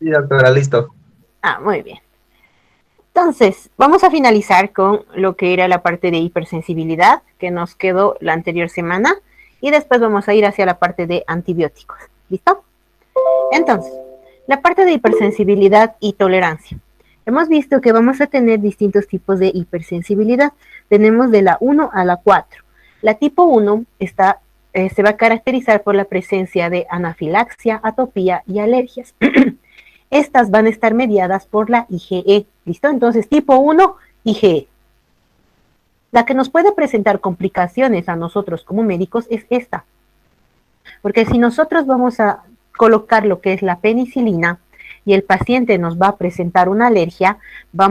Sí, doctora, listo. Ah, muy bien. Entonces, vamos a finalizar con lo que era la parte de hipersensibilidad que nos quedó la anterior semana y después vamos a ir hacia la parte de antibióticos. ¿Listo? Entonces, la parte de hipersensibilidad y tolerancia. Hemos visto que vamos a tener distintos tipos de hipersensibilidad. Tenemos de la 1 a la 4. La tipo 1 se va a caracterizar por la presencia de anafilaxia, atopía y alergias. Estas van a estar mediadas por la IgE. ¿Listo? Entonces, tipo 1, IgE. La que nos puede presentar complicaciones a nosotros como médicos es esta. Porque si nosotros vamos a colocar lo que es la penicilina y el paciente nos va a presentar una alergia,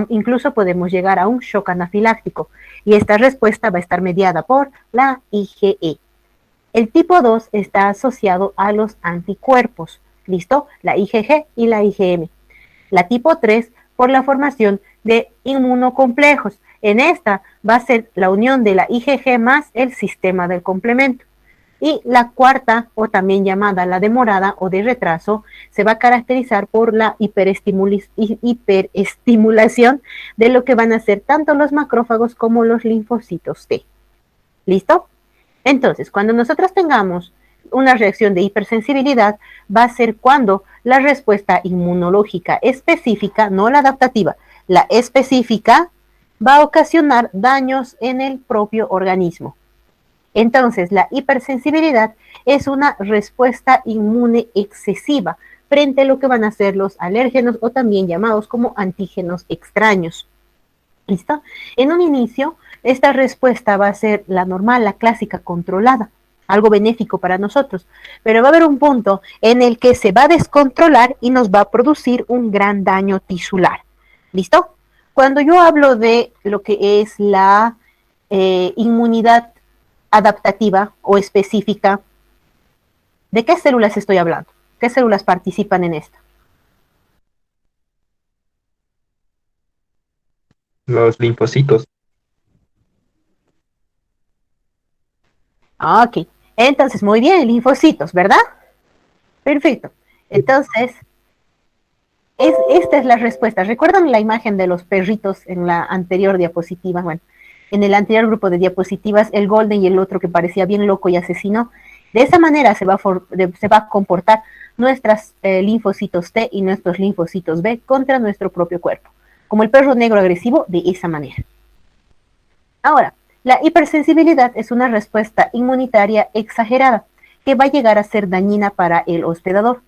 incluso podemos llegar a un shock anafiláctico. Y esta respuesta va a estar mediada por la IgE. El tipo 2 está asociado a los anticuerpos. ¿Listo? La IgG y la IgM. La tipo 3 por la formación de inmunocomplejos. En esta va a ser la unión de la IgG más el sistema del complemento. Y la cuarta, o también llamada la demorada o de retraso, se va a caracterizar por la hiperestimulación de lo que van a ser tanto los macrófagos como los linfocitos T. ¿Listo? Entonces, cuando nosotros tengamos una reacción de hipersensibilidad, va a ser cuando la respuesta inmunológica específica, no la adaptativa, la específica, va a ocasionar daños en el propio organismo. Entonces, la hipersensibilidad es una respuesta inmune excesiva frente a lo que van a ser los alérgenos o también llamados como antígenos extraños. ¿Listo? En un inicio, esta respuesta va a ser la normal, la clásica, controlada, algo benéfico para nosotros, pero va a haber un punto en el que se va a descontrolar y nos va a producir un gran daño tisular. ¿Listo? Cuando yo hablo de lo que es la inmunidad adaptativa o específica, ¿de qué células estoy hablando? ¿Qué células participan en esto? Los linfocitos. Ok, entonces muy bien, linfocitos, ¿verdad? Perfecto. Entonces, esta es la respuesta. ¿Recuerdan la imagen de los perritos en la anterior diapositiva? Bueno, en el anterior grupo de diapositivas, el golden y el otro que parecía bien loco y asesino. De esa manera se va a comportar nuestros linfocitos T y nuestros linfocitos B contra nuestro propio cuerpo. Como el perro negro agresivo, de esa manera. Ahora, la hipersensibilidad es una respuesta inmunitaria exagerada que va a llegar a ser dañina para el hospedador.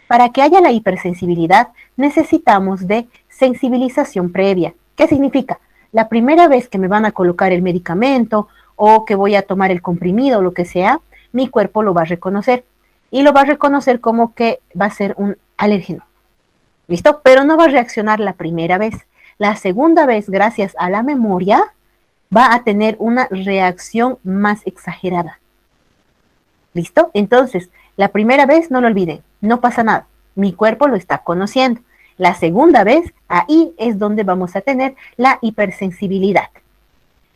Para que haya la hipersensibilidad necesitamos de sensibilización previa. ¿Qué significa? La primera vez que me van a colocar el medicamento o que voy a tomar el comprimido o lo que sea, mi cuerpo lo va a reconocer y lo va a reconocer como que va a ser un alérgeno. ¿Listo? Pero no va a reaccionar la primera vez. La segunda vez, gracias a la memoria, va a tener una reacción más exagerada. ¿Listo? Entonces, la primera vez no lo olviden, no pasa nada, mi cuerpo lo está conociendo. La segunda vez, ahí es donde vamos a tener la hipersensibilidad.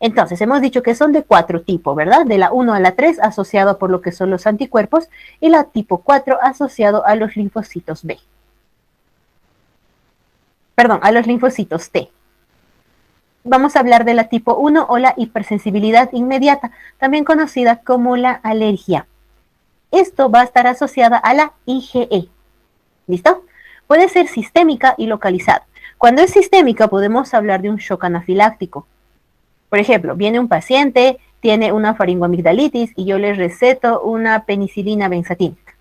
Entonces, hemos dicho que son de 4 tipos, ¿verdad? De la 1 a la 3 asociado por lo que son los anticuerpos y la tipo 4 asociado a los linfocitos B. Perdón, a los linfocitos T. Vamos a hablar de la tipo 1 o la hipersensibilidad inmediata, también conocida como la alergia. Esto va a estar asociada a la IgE. ¿Listo? Puede ser sistémica y localizada. Cuando es sistémica podemos hablar de un shock anafiláctico. Por ejemplo, viene un paciente, tiene una faringoamigdalitis y yo le receto una penicilina benzatínica.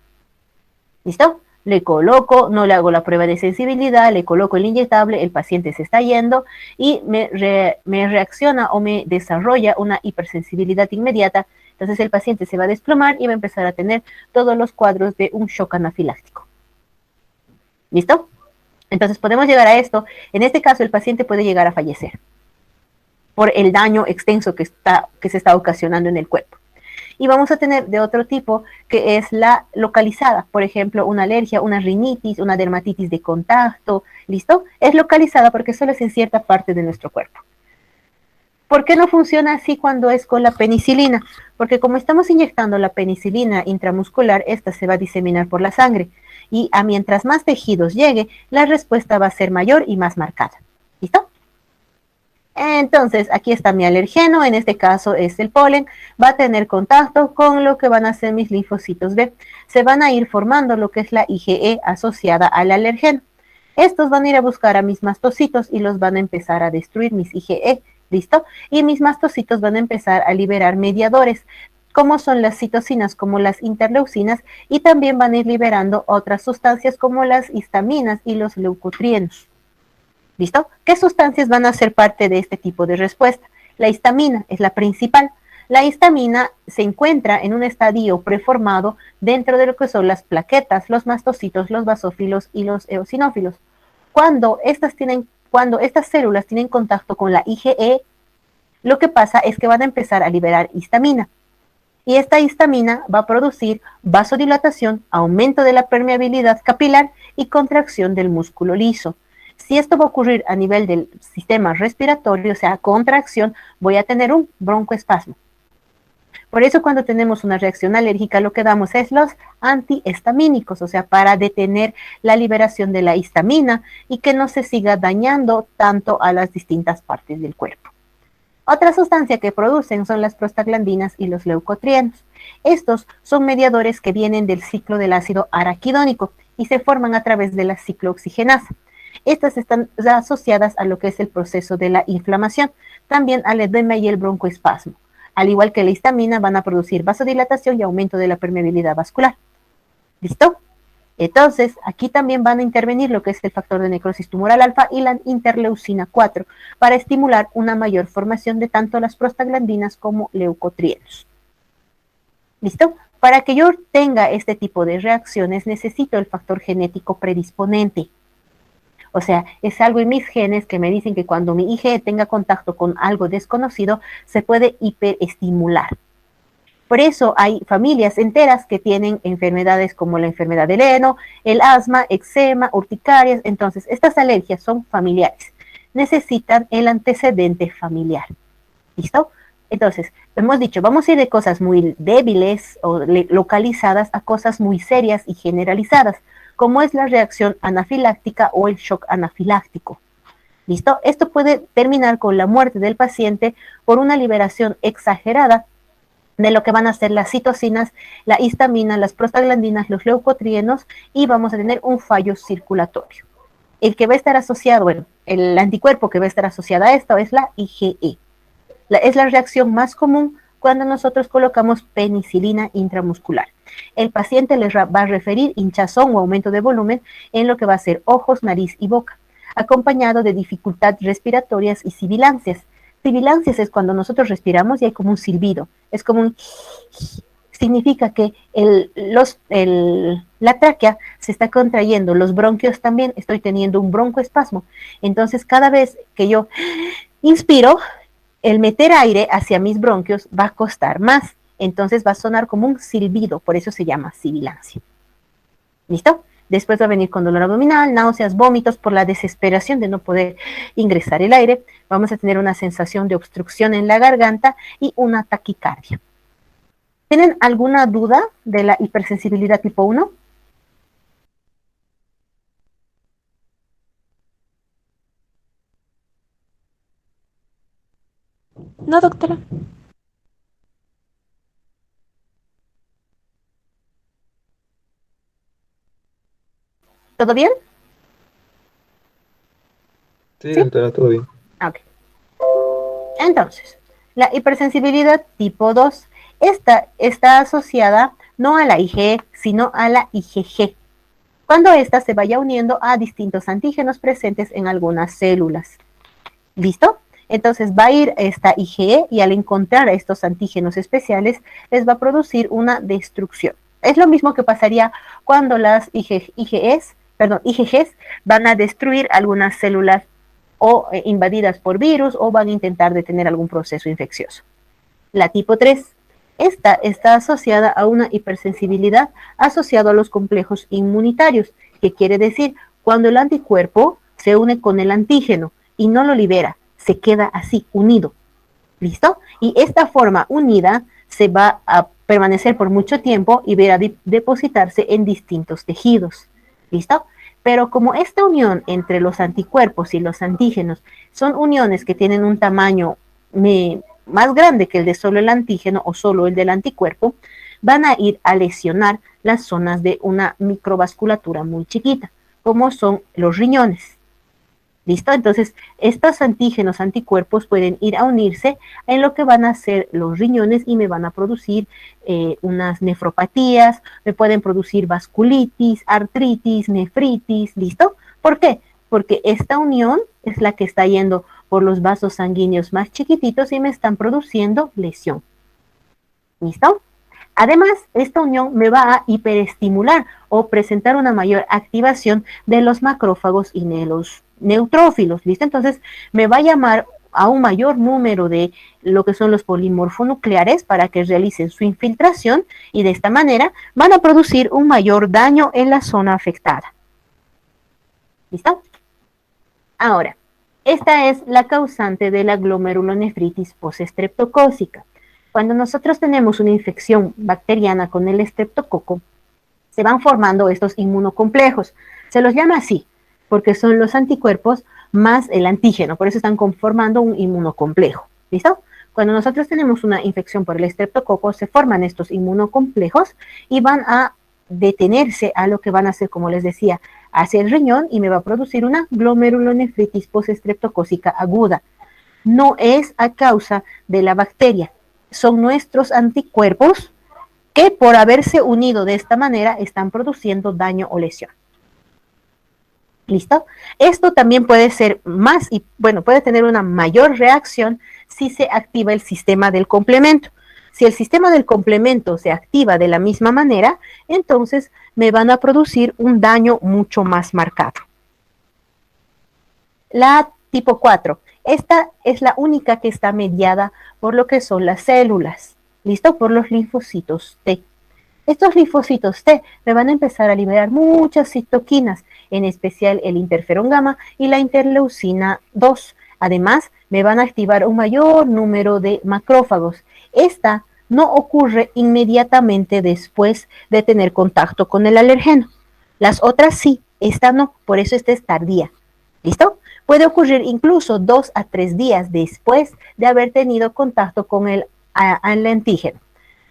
¿Listo? Le coloco, no le hago la prueba de sensibilidad, le coloco el inyectable, el paciente se está yendo y me reacciona o me desarrolla una hipersensibilidad inmediata. Entonces el paciente se va a desplomar y va a empezar a tener todos los cuadros de un shock anafiláctico. ¿Listo? Entonces podemos llegar a esto. En este caso el paciente puede llegar a fallecer por el daño extenso que se está ocasionando en el cuerpo. Y vamos a tener de otro tipo, que es la localizada. Por ejemplo, una alergia, una rinitis, una dermatitis de contacto. ¿Listo? Es localizada porque solo es en cierta parte de nuestro cuerpo. ¿Por qué no funciona así cuando es con la penicilina? Porque como estamos inyectando la penicilina intramuscular, esta se va a diseminar por la sangre y a mientras más tejidos llegue, la respuesta va a ser mayor y más marcada. ¿Listo? Entonces, aquí está mi alergeno, en este caso es el polen, va a tener contacto con lo que van a ser mis linfocitos B. Se van a ir formando lo que es la IgE asociada al alergeno. Estos van a ir a buscar a mis mastocitos y los van a empezar a destruir, mis IgE, ¿listo? Y mis mastocitos van a empezar a liberar mediadores, como son las citocinas, como las interleucinas, y también van a ir liberando otras sustancias como las histaminas y los leucotrienos. ¿Listo? ¿Qué sustancias van a ser parte de este tipo de respuesta? La histamina es la principal. La histamina se encuentra en un estadio preformado dentro de lo que son las plaquetas, los mastocitos, los basófilos y los eosinófilos. Cuando estas células tienen contacto con la IgE, lo que pasa es que van a empezar a liberar histamina. Y esta histamina va a producir vasodilatación, aumento de la permeabilidad capilar y contracción del músculo liso. Si esto va a ocurrir a nivel del sistema respiratorio, o sea, contracción, voy a tener un broncoespasmo. Por eso cuando tenemos una reacción alérgica, lo que damos es los antihistamínicos, o sea, para detener la liberación de la histamina y que no se siga dañando tanto a las distintas partes del cuerpo. Otra sustancia que producen son las prostaglandinas y los leucotrienos. Estos son mediadores que vienen del ciclo del ácido araquidónico y se forman a través de la ciclooxigenasa. Estas están asociadas a lo que es el proceso de la inflamación, también al edema y el broncoespasmo. Al igual que la histamina, van a producir vasodilatación y aumento de la permeabilidad vascular. ¿Listo? Entonces, aquí también van a intervenir lo que es el factor de necrosis tumoral alfa y la interleucina 4 para estimular una mayor formación de tanto las prostaglandinas como leucotrienos. ¿Listo? Para que yo tenga este tipo de reacciones, necesito el factor genético predisponente. O sea, es algo en mis genes que me dicen que cuando mi IgE tenga contacto con algo desconocido, se puede hiperestimular. Por eso hay familias enteras que tienen enfermedades como la enfermedad del heno, el asma, eczema, urticarias. Entonces, estas alergias son familiares. Necesitan el antecedente familiar. ¿Listo? Entonces, hemos dicho, vamos a ir de cosas muy débiles o localizadas a cosas muy serias y generalizadas, como es la reacción anafiláctica o el shock anafiláctico. ¿Listo? Esto puede terminar con la muerte del paciente por una liberación exagerada de lo que van a ser las citocinas, la histamina, las prostaglandinas, los leucotrienos, y vamos a tener un fallo circulatorio. El que va a estar asociado, bueno, el anticuerpo que va a estar asociado a esto es la IgE. Es la reacción más común cuando nosotros colocamos penicilina intramuscular. El paciente les va a referir hinchazón o aumento de volumen en lo que va a ser ojos, nariz y boca, acompañado de dificultad respiratorias y sibilancias. Sibilancias es cuando nosotros respiramos y hay como un silbido, es como un... significa que la tráquea se está contrayendo, los bronquios también, estoy teniendo un broncoespasmo. Entonces, cada vez que yo inspiro, el meter aire hacia mis bronquios va a costar más. Entonces va a sonar como un silbido, por eso se llama sibilancia. ¿Listo? Después va a venir con dolor abdominal, náuseas, vómitos por la desesperación de no poder ingresar el aire. Vamos a tener una sensación de obstrucción en la garganta y una taquicardia. ¿Tienen alguna duda de la hipersensibilidad tipo 1? No, doctora. ¿Todo bien? Sí, ¿Sí? doctora, todo bien. Ok. Entonces, la hipersensibilidad tipo 2, esta está asociada no a la IgE, sino a la IgG, cuando ésta se vaya uniendo a distintos antígenos presentes en algunas células. ¿Listo? Entonces va a ir esta IgE y al encontrar a estos antígenos especiales, les va a producir una destrucción. Es lo mismo que pasaría cuando las IgGs van a destruir algunas células o invadidas por virus o van a intentar detener algún proceso infeccioso. La tipo 3, esta está asociada a una hipersensibilidad asociada a los complejos inmunitarios, que quiere decir cuando el anticuerpo se une con el antígeno y no lo libera, se queda así, unido. ¿Listo? Y esta forma unida se va a permanecer por mucho tiempo y va a depositarse en distintos tejidos. ¿Listo? Pero como esta unión entre los anticuerpos y los antígenos son uniones que tienen un tamaño más grande que el de solo el antígeno o solo el del anticuerpo, van a ir a lesionar las zonas de una microvasculatura muy chiquita, como son los riñones. ¿Listo? Entonces, estos antígenos, anticuerpos pueden ir a unirse en lo que van a ser los riñones y me van a producir unas nefropatías, me pueden producir vasculitis, artritis, nefritis, ¿listo? ¿Por qué? Porque esta unión es la que está yendo por los vasos sanguíneos más chiquititos y me están produciendo lesión. ¿Listo? Además, esta unión me va a hiperestimular o presentar una mayor activación de los macrófagos y de los neutrófilos, ¿listo? Entonces, me va a llamar a un mayor número de lo que son los polimorfonucleares para que realicen su infiltración y de esta manera van a producir un mayor daño en la zona afectada. ¿Listo? Ahora, esta es la causante de la glomerulonefritis postestreptocócica. Cuando nosotros tenemos una infección bacteriana con el estreptococo, se van formando estos inmunocomplejos. Se los llama así, porque son los anticuerpos más el antígeno, por eso están conformando un inmunocomplejo. ¿Listo? Cuando nosotros tenemos una infección por el estreptococo, se forman estos inmunocomplejos y van a detenerse a lo que van a hacer, como les decía, hacia el riñón y me va a producir una glomerulonefritis postestreptocócica aguda. No es a causa de la bacteria, son nuestros anticuerpos que por haberse unido de esta manera están produciendo daño o lesión. ¿Listo? Esto también puede ser más y bueno, puede tener una mayor reacción si se activa el sistema del complemento. Si el sistema del complemento se activa de la misma manera, entonces me van a producir un daño mucho más marcado. La tipo 4. Esta es la única que está mediada por lo que son las células, ¿listo? Por los linfocitos T. Estos linfocitos T me van a empezar a liberar muchas citoquinas, en especial el interferón gamma y la interleucina 2. Además, me van a activar un mayor número de macrófagos. Esta no ocurre inmediatamente después de tener contacto con el alergeno. Las otras sí, esta no, por eso esta es tardía. ¿Listo? Puede ocurrir incluso 2 a 3 días después de haber tenido contacto con el antígeno.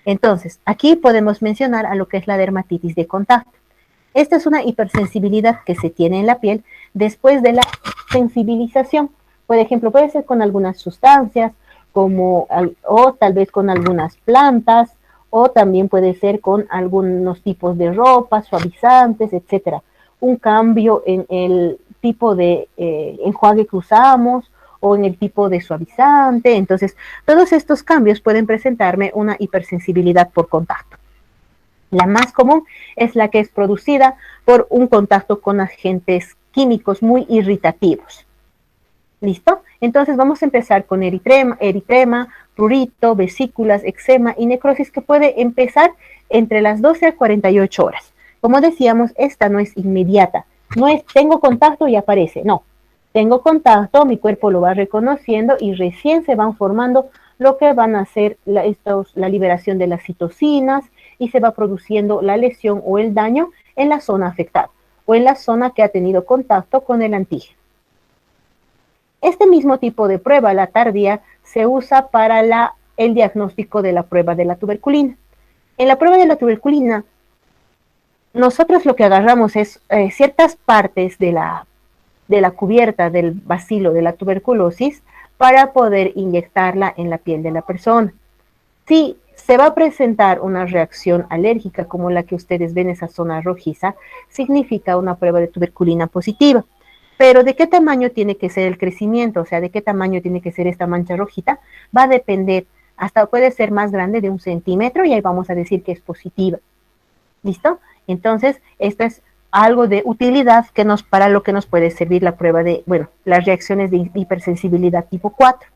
Entonces, aquí podemos mencionar a lo que es la dermatitis de contacto. Esta es una hipersensibilidad que se tiene en la piel después de la sensibilización. Por ejemplo, puede ser con algunas sustancias, o tal vez con algunas plantas, o también puede ser con algunos tipos de ropa, suavizantes, etcétera. Un cambio en el tipo de enjuague que usamos o en el tipo de suavizante. Entonces, todos estos cambios pueden presentarme una hipersensibilidad por contacto. La más común es la que es producida por un contacto con agentes químicos muy irritativos. ¿Listo? Entonces vamos a empezar con eritrema, prurito, vesículas, eczema y necrosis que puede empezar entre las 12 a 48 horas. Como decíamos, esta no es inmediata. No es tengo contacto y aparece, no. Tengo contacto, mi cuerpo lo va reconociendo y recién se van formando lo que van a ser la liberación de las citocinas y se va produciendo la lesión o el daño en la zona afectada o en la zona que ha tenido contacto con el antígeno. Este mismo tipo de prueba, la tardía, se usa para el diagnóstico de la prueba de la tuberculina. En la prueba de la tuberculina, nosotros lo que agarramos es ciertas partes de la cubierta del bacilo de la tuberculosis para poder inyectarla en la piel de la persona. Si se va a presentar una reacción alérgica como la que ustedes ven en esa zona rojiza, significa una prueba de tuberculina positiva. Pero de qué tamaño tiene que ser el crecimiento, o sea, de qué tamaño tiene que ser esta mancha rojita, va a depender, hasta puede ser más grande de 1 centímetro y ahí vamos a decir que es positiva. ¿Listo? Entonces, esto es algo de utilidad para lo que nos puede servir la prueba de, las reacciones de hipersensibilidad tipo 4.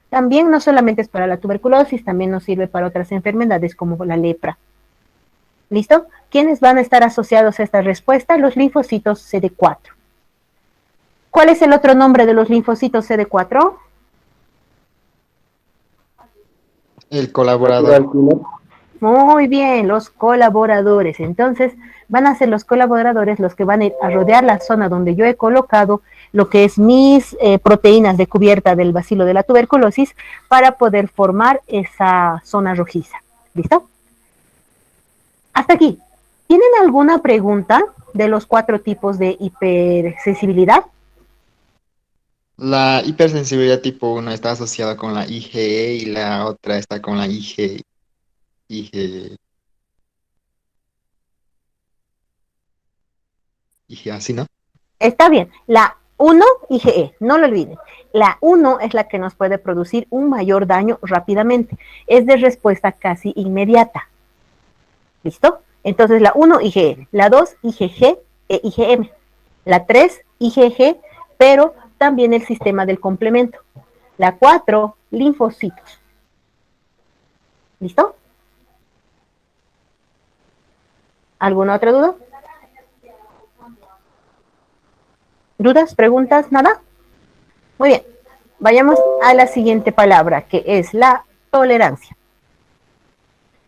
También no solamente es para la tuberculosis, también nos sirve para otras enfermedades como la lepra. ¿Listo? ¿Quiénes van a estar asociados a esta respuesta? Los linfocitos CD4. ¿Cuál es el otro nombre de los linfocitos CD4? El colaborador. Muy bien, los colaboradores. Entonces, van a ser los colaboradores los que van a ir a rodear la zona donde yo he colocado lo que es mis proteínas de cubierta del bacilo de la tuberculosis para poder formar esa zona rojiza. ¿Listo? Hasta aquí. ¿Tienen alguna pregunta de los 4 tipos de hipersensibilidad? La hipersensibilidad tipo 1 está asociada con la IgE y la otra está con la IG, IG así, ¿no? Está bien. La 1 IgE, no lo olviden. La 1 es la que nos puede producir un mayor daño rápidamente. Es de respuesta casi inmediata. ¿Listo? Entonces la 1 IgE, la 2 IgG e IgM, la 3 IgG, pero también el sistema del complemento. La 4 linfocitos. ¿Listo? ¿Alguna otra duda? ¿Dudas? ¿Preguntas? ¿Nada? Muy bien. Vayamos a la siguiente palabra, que es la tolerancia.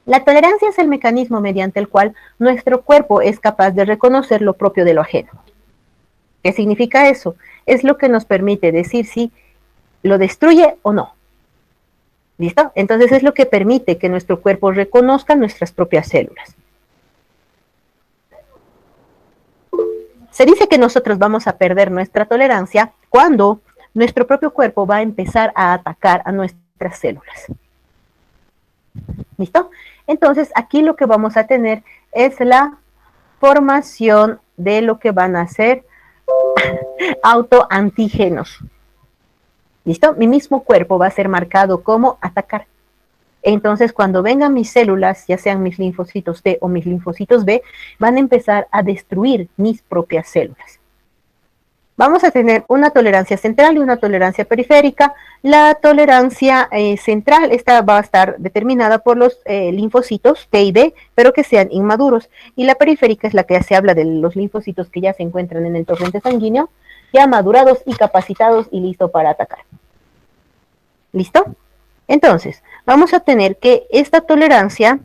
La tolerancia es el mecanismo mediante el cual nuestro cuerpo es capaz de reconocer lo propio de lo ajeno. ¿Qué significa eso? Es lo que nos permite decir si lo destruye o no. ¿Listo? Entonces es lo que permite que nuestro cuerpo reconozca nuestras propias células. Se dice que nosotros vamos a perder nuestra tolerancia cuando nuestro propio cuerpo va a empezar a atacar a nuestras células. ¿Listo? Entonces aquí lo que vamos a tener es la formación de lo que van a ser autoantígenos. ¿Listo? Mi mismo cuerpo va a ser marcado como atacar. Entonces, cuando vengan mis células, ya sean mis linfocitos T o mis linfocitos B, van a empezar a destruir mis propias células. Vamos a tener una tolerancia central y una tolerancia periférica. La tolerancia central, esta va a estar determinada por los linfocitos T y B, pero que sean inmaduros. Y la periférica es la que ya se habla de los linfocitos que ya se encuentran en el torrente sanguíneo, ya madurados y capacitados y listos para atacar. ¿Listo? Entonces, vamos a tener que esta tolerancia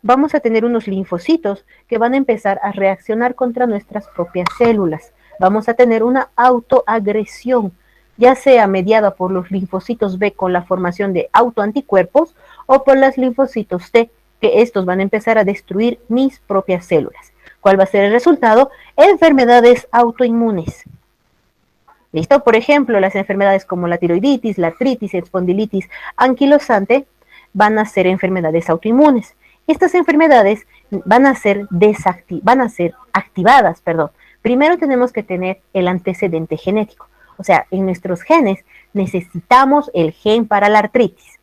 vamos a tener unos linfocitos que van a empezar a reaccionar contra nuestras propias células. Vamos a tener una autoagresión, ya sea mediada por los linfocitos B con la formación de autoanticuerpos o por los linfocitos T, que estos van a empezar a destruir mis propias células. ¿Cuál va a ser el resultado? Enfermedades autoinmunes. ¿Listo? Por ejemplo, las enfermedades como la tiroiditis, la artritis, espondilitis anquilosante van a ser enfermedades autoinmunes. Estas enfermedades van a ser activadas, perdón. Primero tenemos que tener el antecedente genético. O sea, en nuestros genes necesitamos el gen para la artritis.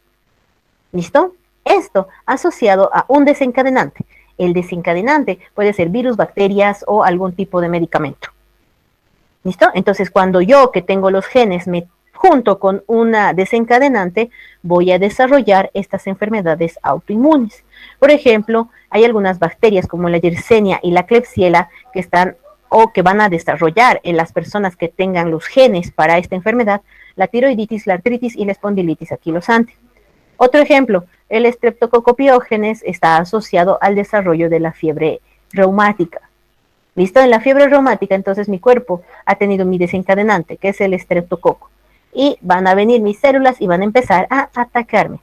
¿Listo? Esto asociado a un desencadenante. El desencadenante puede ser virus, bacterias o algún tipo de medicamento. ¿Listo? Entonces, cuando yo que tengo los genes me junto con una desencadenante, voy a desarrollar estas enfermedades autoinmunes. Por ejemplo, hay algunas bacterias como la Yersinia y la Klebsiella que están o que van a desarrollar en las personas que tengan los genes para esta enfermedad, la tiroiditis, la artritis y la espondilitis anquilosante. Otro ejemplo, el Streptococcus está asociado al desarrollo de la fiebre reumática. ¿Listo? En la fiebre reumática, entonces mi cuerpo ha tenido mi desencadenante, que es el estreptococo. Y van a venir mis células y van a empezar a atacarme.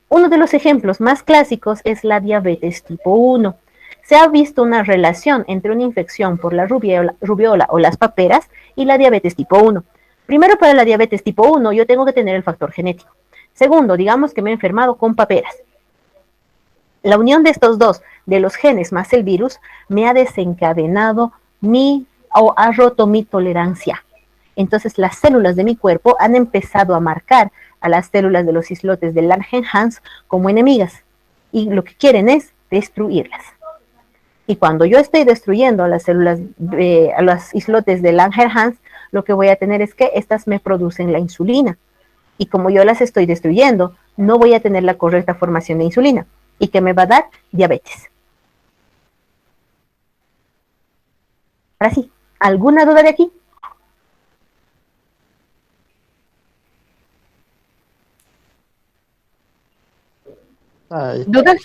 Uno de los ejemplos más clásicos es la diabetes tipo 1. Se ha visto una relación entre una infección por la rubiola o las paperas y la diabetes tipo 1. Primero, para la diabetes tipo 1, yo tengo que tener el factor genético. Segundo, digamos que me he enfermado con paperas. La unión de estos dos, de los genes más el virus, me ha desencadenado o ha roto mi tolerancia. Entonces las células de mi cuerpo han empezado a marcar a las células de los islotes de Langerhans como enemigas. Y lo que quieren es destruirlas. Y cuando yo estoy destruyendo a las células, a los islotes de Langerhans, lo que voy a tener es que estas me producen la insulina. Y como yo las estoy destruyendo, no voy a tener la correcta formación de insulina. ¿Y que me va a dar? Diabetes. Ahora sí, ¿alguna duda de aquí? Ay, ¿Dudas?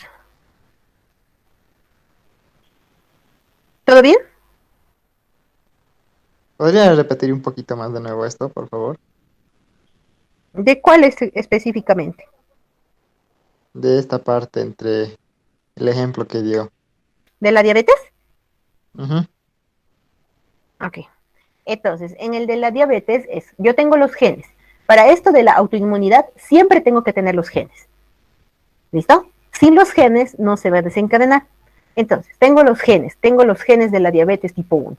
¿Todo bien? ¿podría repetir un poquito más de nuevo esto, por favor? ¿De cuál específicamente? De esta parte entre el ejemplo que dio. ¿De la diabetes? Ujú. Ok. Entonces, en el de la diabetes yo tengo los genes. Para esto de la autoinmunidad, siempre tengo que tener los genes. ¿Listo? Sin los genes no se va a desencadenar. Entonces, tengo los genes de la diabetes tipo 1.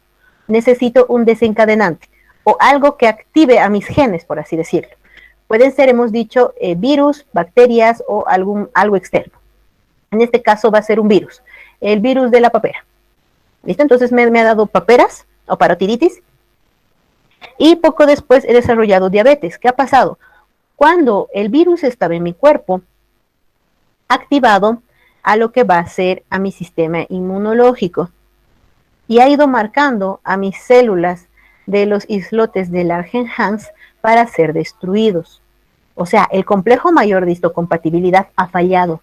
Necesito un desencadenante o algo que active a mis genes, por así decirlo. Pueden ser, hemos dicho, virus, bacterias o algo externo. En este caso va a ser un virus, el virus de la papera. ¿Listo? Entonces me ha dado paperas o parotiditis y poco después he desarrollado diabetes. ¿Qué ha pasado? Cuando el virus estaba en mi cuerpo, activado a lo que va a ser a mi sistema inmunológico y ha ido marcando a mis células de los islotes de Langerhans para ser destruidos. O sea, el complejo mayor de histocompatibilidad ha fallado,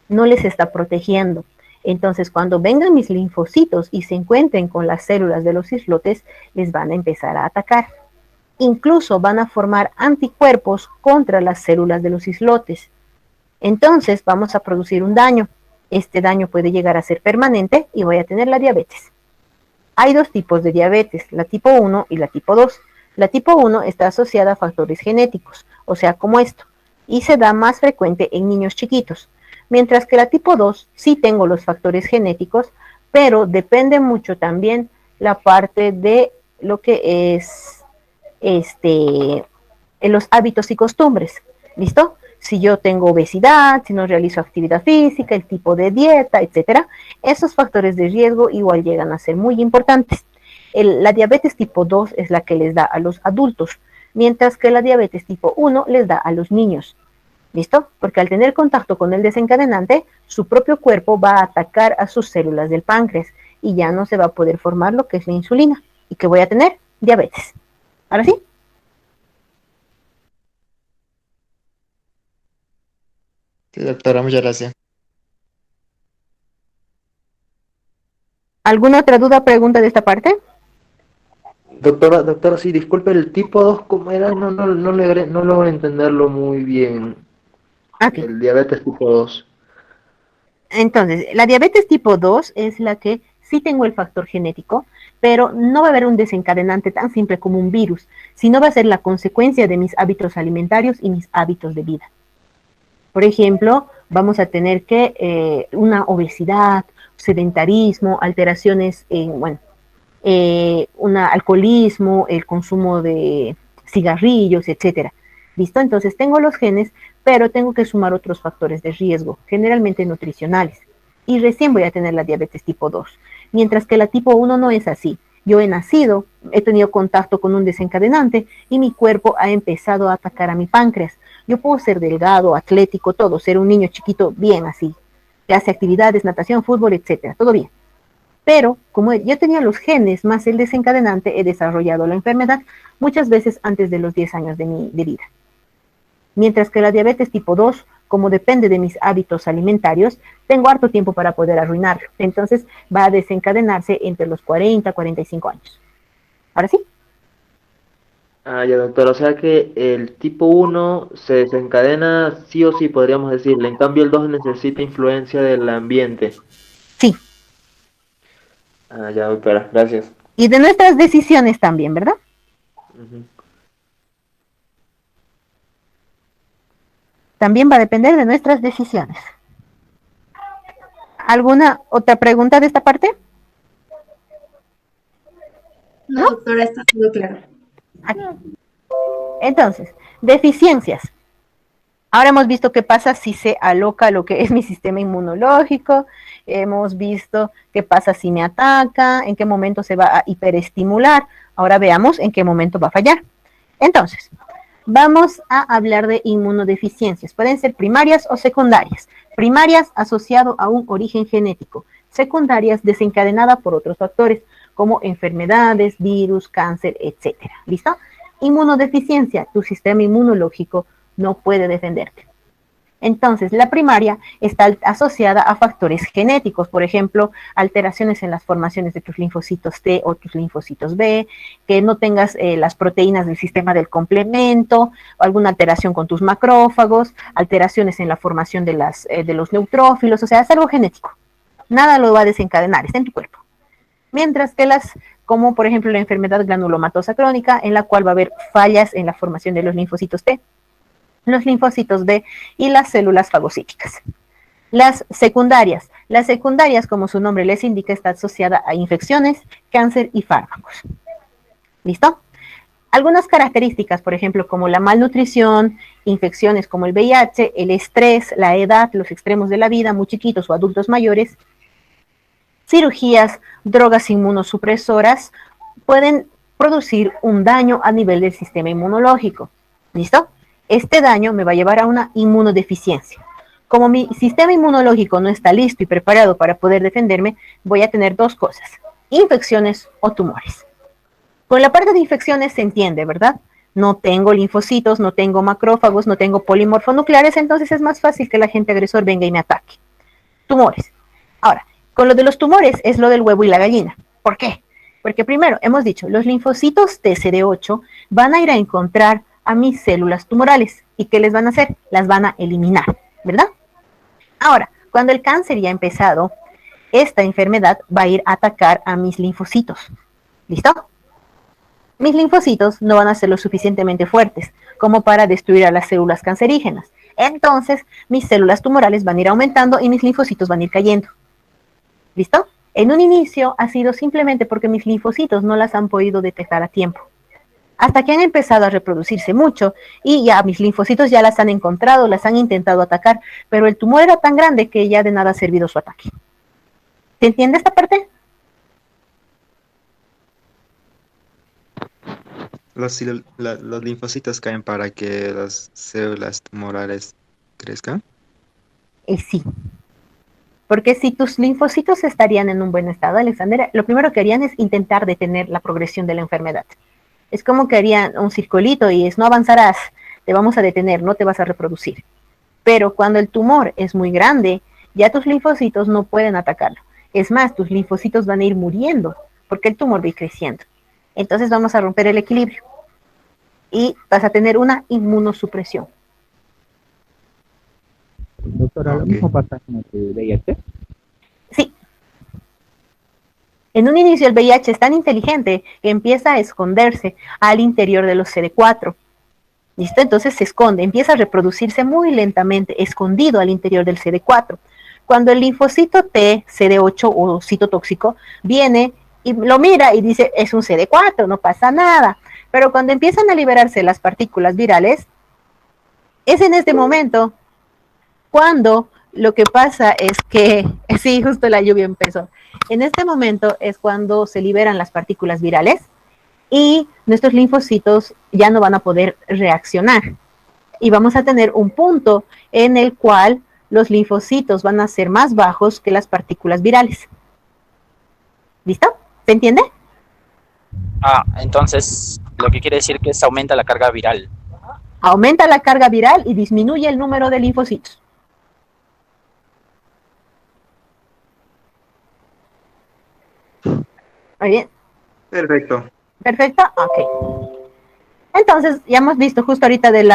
no les está protegiendo. Entonces, cuando vengan mis linfocitos y se encuentren con las células de los islotes, les van a empezar a atacar. Incluso van a formar anticuerpos contra las células de los islotes. Entonces, vamos a producir un daño. Este daño puede llegar a ser permanente y voy a tener la diabetes. Hay dos tipos de diabetes, la tipo 1 y la tipo 2. La tipo 1 está asociada a factores genéticos, o sea, como esto, y se da más frecuente en niños chiquitos. Mientras que la tipo 2 sí tengo los factores genéticos, pero depende mucho también la parte de lo que es en los hábitos y costumbres. ¿Listo? Si yo tengo obesidad, si no realizo actividad física, el tipo de dieta, etcétera, esos factores de riesgo igual llegan a ser muy importantes. La diabetes tipo 2 es la que les da a los adultos, mientras que la diabetes tipo 1 les da a los niños. ¿Listo? Porque al tener contacto con el desencadenante, su propio cuerpo va a atacar a sus células del páncreas y ya no se va a poder formar lo que es la insulina y que voy a tener diabetes. ¿Ahora sí? Sí, doctora, muchas gracias. ¿Alguna otra duda, pregunta de esta parte? Doctora, sí, disculpe, el tipo 2 ¿cómo era? No logro entenderlo muy bien. Aquí. El diabetes tipo 2. Entonces, la diabetes tipo 2 es la que sí tengo el factor genético, pero no va a haber un desencadenante tan simple como un virus, sino va a ser la consecuencia de mis hábitos alimentarios y mis hábitos de vida. Por ejemplo, vamos a tener que una obesidad, sedentarismo, alteraciones en, bueno, un alcoholismo, el consumo de cigarrillos, etcétera. ¿Listo? Entonces tengo los genes, pero tengo que sumar otros factores de riesgo, generalmente nutricionales. Y recién voy a tener la diabetes tipo 2. Mientras que la tipo 1 no es así. Yo he nacido, he tenido contacto con un desencadenante y mi cuerpo ha empezado a atacar a mi páncreas. Yo puedo ser delgado, atlético, todo, ser un niño chiquito bien así, que hace actividades, natación, fútbol, etcétera, todo bien. Pero como yo tenía los genes más el desencadenante, he desarrollado la enfermedad muchas veces antes de los 10 años de vida. Mientras que la diabetes tipo 2, como depende de mis hábitos alimentarios, tengo harto tiempo para poder arruinarlo. Entonces va a desencadenarse entre los 40 y 45 años. Ahora sí. Ah, ya, doctor, o sea que el tipo 1 se desencadena sí o sí, podríamos decirle. En cambio, el 2 necesita influencia del ambiente. Sí. Ah, ya, doctora, gracias. Y de nuestras decisiones también, ¿verdad? Ujú. También va a depender de nuestras decisiones. ¿Alguna otra pregunta de esta parte? No, ¿No? doctora, está todo claro. Aquí. Entonces, deficiencias. Ahora hemos visto qué pasa si se aloca lo que es mi sistema inmunológico, hemos visto qué pasa si me ataca, en qué momento se va a hiperestimular. Ahora veamos en qué momento va a fallar. Entonces, vamos a hablar de inmunodeficiencias. Pueden ser primarias o secundarias. Primarias asociado a un origen genético, secundarias desencadenadas por otros factores como enfermedades, virus, cáncer, etcétera. ¿Listo? Inmunodeficiencia, tu sistema inmunológico no puede defenderte. Entonces, la primaria está asociada a factores genéticos, por ejemplo, alteraciones en las formaciones de tus linfocitos T o tus linfocitos B, que no tengas las proteínas del sistema del complemento, o alguna alteración con tus macrófagos, alteraciones en la formación de los neutrófilos, o sea, es algo genético. Nada lo va a desencadenar, está en tu cuerpo. Mientras que como por ejemplo la enfermedad granulomatosa crónica, en la cual va a haber fallas en la formación de los linfocitos T, los linfocitos B y las células fagocíticas. Las secundarias, como su nombre les indica, está asociada a infecciones, cáncer y fármacos. ¿Listo? Algunas características, por ejemplo, como la malnutrición, infecciones como el VIH, el estrés, la edad, los extremos de la vida, muy chiquitos o adultos mayores, cirugías, drogas inmunosupresoras, pueden producir un daño a nivel del sistema inmunológico. ¿Listo? Este daño me va a llevar a una inmunodeficiencia. Como mi sistema inmunológico no está listo y preparado para poder defenderme, voy a tener dos cosas: infecciones o tumores. Con la parte de infecciones se entiende, ¿verdad? No tengo linfocitos, no tengo macrófagos, no tengo polimorfonucleares, entonces es más fácil que el agente agresor venga y me ataque. Tumores. Ahora, con lo de los tumores es lo del huevo y la gallina. ¿Por qué? Porque primero, hemos dicho, los linfocitos TCD8 van a ir a encontrar a mis células tumorales. ¿Y qué les van a hacer? Las van a eliminar, ¿verdad? Ahora, cuando el cáncer ya ha empezado, esta enfermedad va a ir a atacar a mis linfocitos. ¿Listo? Mis linfocitos no van a ser lo suficientemente fuertes como para destruir a las células cancerígenas. Entonces, mis células tumorales van a ir aumentando y mis linfocitos van a ir cayendo. ¿Listo? En un inicio ha sido simplemente porque mis linfocitos no las han podido detectar a tiempo. Hasta que han empezado a reproducirse mucho y ya mis linfocitos ya las han encontrado, las han intentado atacar, pero el tumor era tan grande que ya de nada ha servido su ataque. ¿Se entiende esta parte? Los linfocitos caen para que las células tumorales crezcan. Sí. Porque si tus linfocitos estarían en un buen estado, Alexandra, lo primero que harían es intentar detener la progresión de la enfermedad. Es como que harían un circulito y es: no avanzarás, te vamos a detener, no te vas a reproducir. Pero cuando el tumor es muy grande, ya tus linfocitos no pueden atacarlo. Es más, tus linfocitos van a ir muriendo porque el tumor va a ir creciendo. Entonces vamos a romper el equilibrio y vas a tener una inmunosupresión. Doctora, ¿lo mismo pasa con el VIH? Sí. En un inicio el VIH es tan inteligente que empieza a esconderse al interior de los CD4. ¿Listo? Entonces se esconde, empieza a reproducirse muy lentamente, escondido al interior del CD4. Cuando el linfocito T, CD8 o citotóxico, viene y lo mira y dice: es un CD4, no pasa nada. Pero cuando empiezan a liberarse las partículas virales, es en este momento cuando lo que pasa es que, sí, justo la lluvia empezó. En este momento es cuando se liberan las partículas virales y nuestros linfocitos ya no van a poder reaccionar. Y vamos a tener un punto en el cual los linfocitos van a ser más bajos que las partículas virales. ¿Listo? ¿Se entiende? Entonces, lo que quiere decir que se aumenta la carga viral. Aumenta la carga viral y disminuye el número de linfocitos. Muy bien. Perfecto. Perfecto, ok. Entonces, ya hemos visto justo ahorita del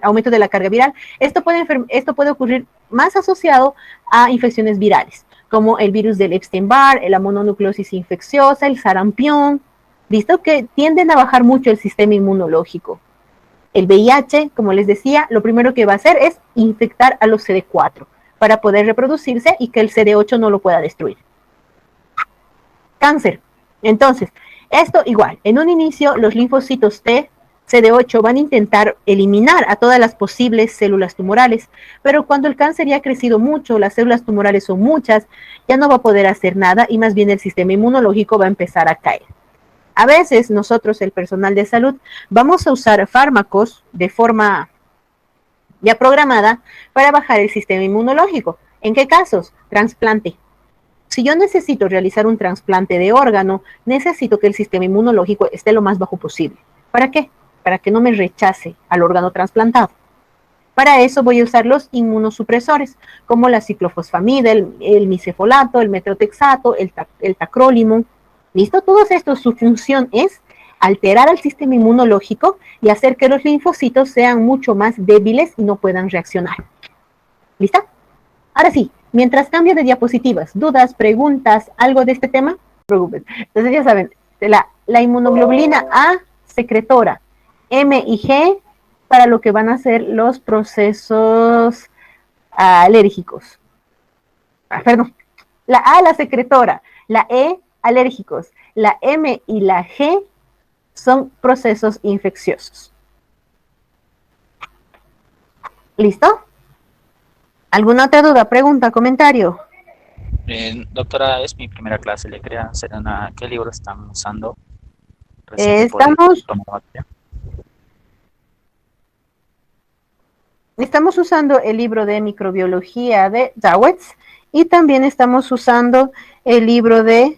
aumento de la carga viral. Esto puede ocurrir más asociado a infecciones virales, como el virus del Epstein-Barr, la mononucleosis infecciosa, el sarampión, ¿listo? Que tienden a bajar mucho el sistema inmunológico. El VIH, como les decía, lo primero que va a hacer es infectar a los CD4 para poder reproducirse y que el CD8 no lo pueda destruir. Cáncer. Entonces, esto igual, en un inicio los linfocitos T, CD8 van a intentar eliminar a todas las posibles células tumorales, pero cuando el cáncer ya ha crecido mucho, las células tumorales son muchas, ya no va a poder hacer nada y más bien el sistema inmunológico va a empezar a caer. A veces nosotros, el personal de salud, vamos a usar fármacos de forma ya programada para bajar el sistema inmunológico. ¿En qué casos? Trasplante. Si yo necesito realizar un trasplante de órgano, necesito que el sistema inmunológico esté lo más bajo posible. ¿Para qué? Para que no me rechace al órgano trasplantado. Para eso voy a usar los inmunosupresores, como la ciclofosfamida, el misefolato, el metrotexato, el tacrólimo. ¿Listo? Todos estos, su función es alterar al sistema inmunológico y hacer que los linfocitos sean mucho más débiles y no puedan reaccionar. ¿Lista? Ahora sí, mientras cambio de diapositivas, dudas, preguntas, algo de este tema, no se preocupen. Entonces ya saben, la inmunoglobulina A secretora, M y G para lo que van a ser los procesos alérgicos. Perdón, la A la secretora, la E alérgicos, la M y la G son procesos infecciosos. ¿Listo? ¿Alguna otra duda, pregunta, comentario? Doctora, es mi primera clase. Le quería hacer ¿qué libro están usando? Estamos usando el libro de microbiología de Dawetz y también estamos usando el libro de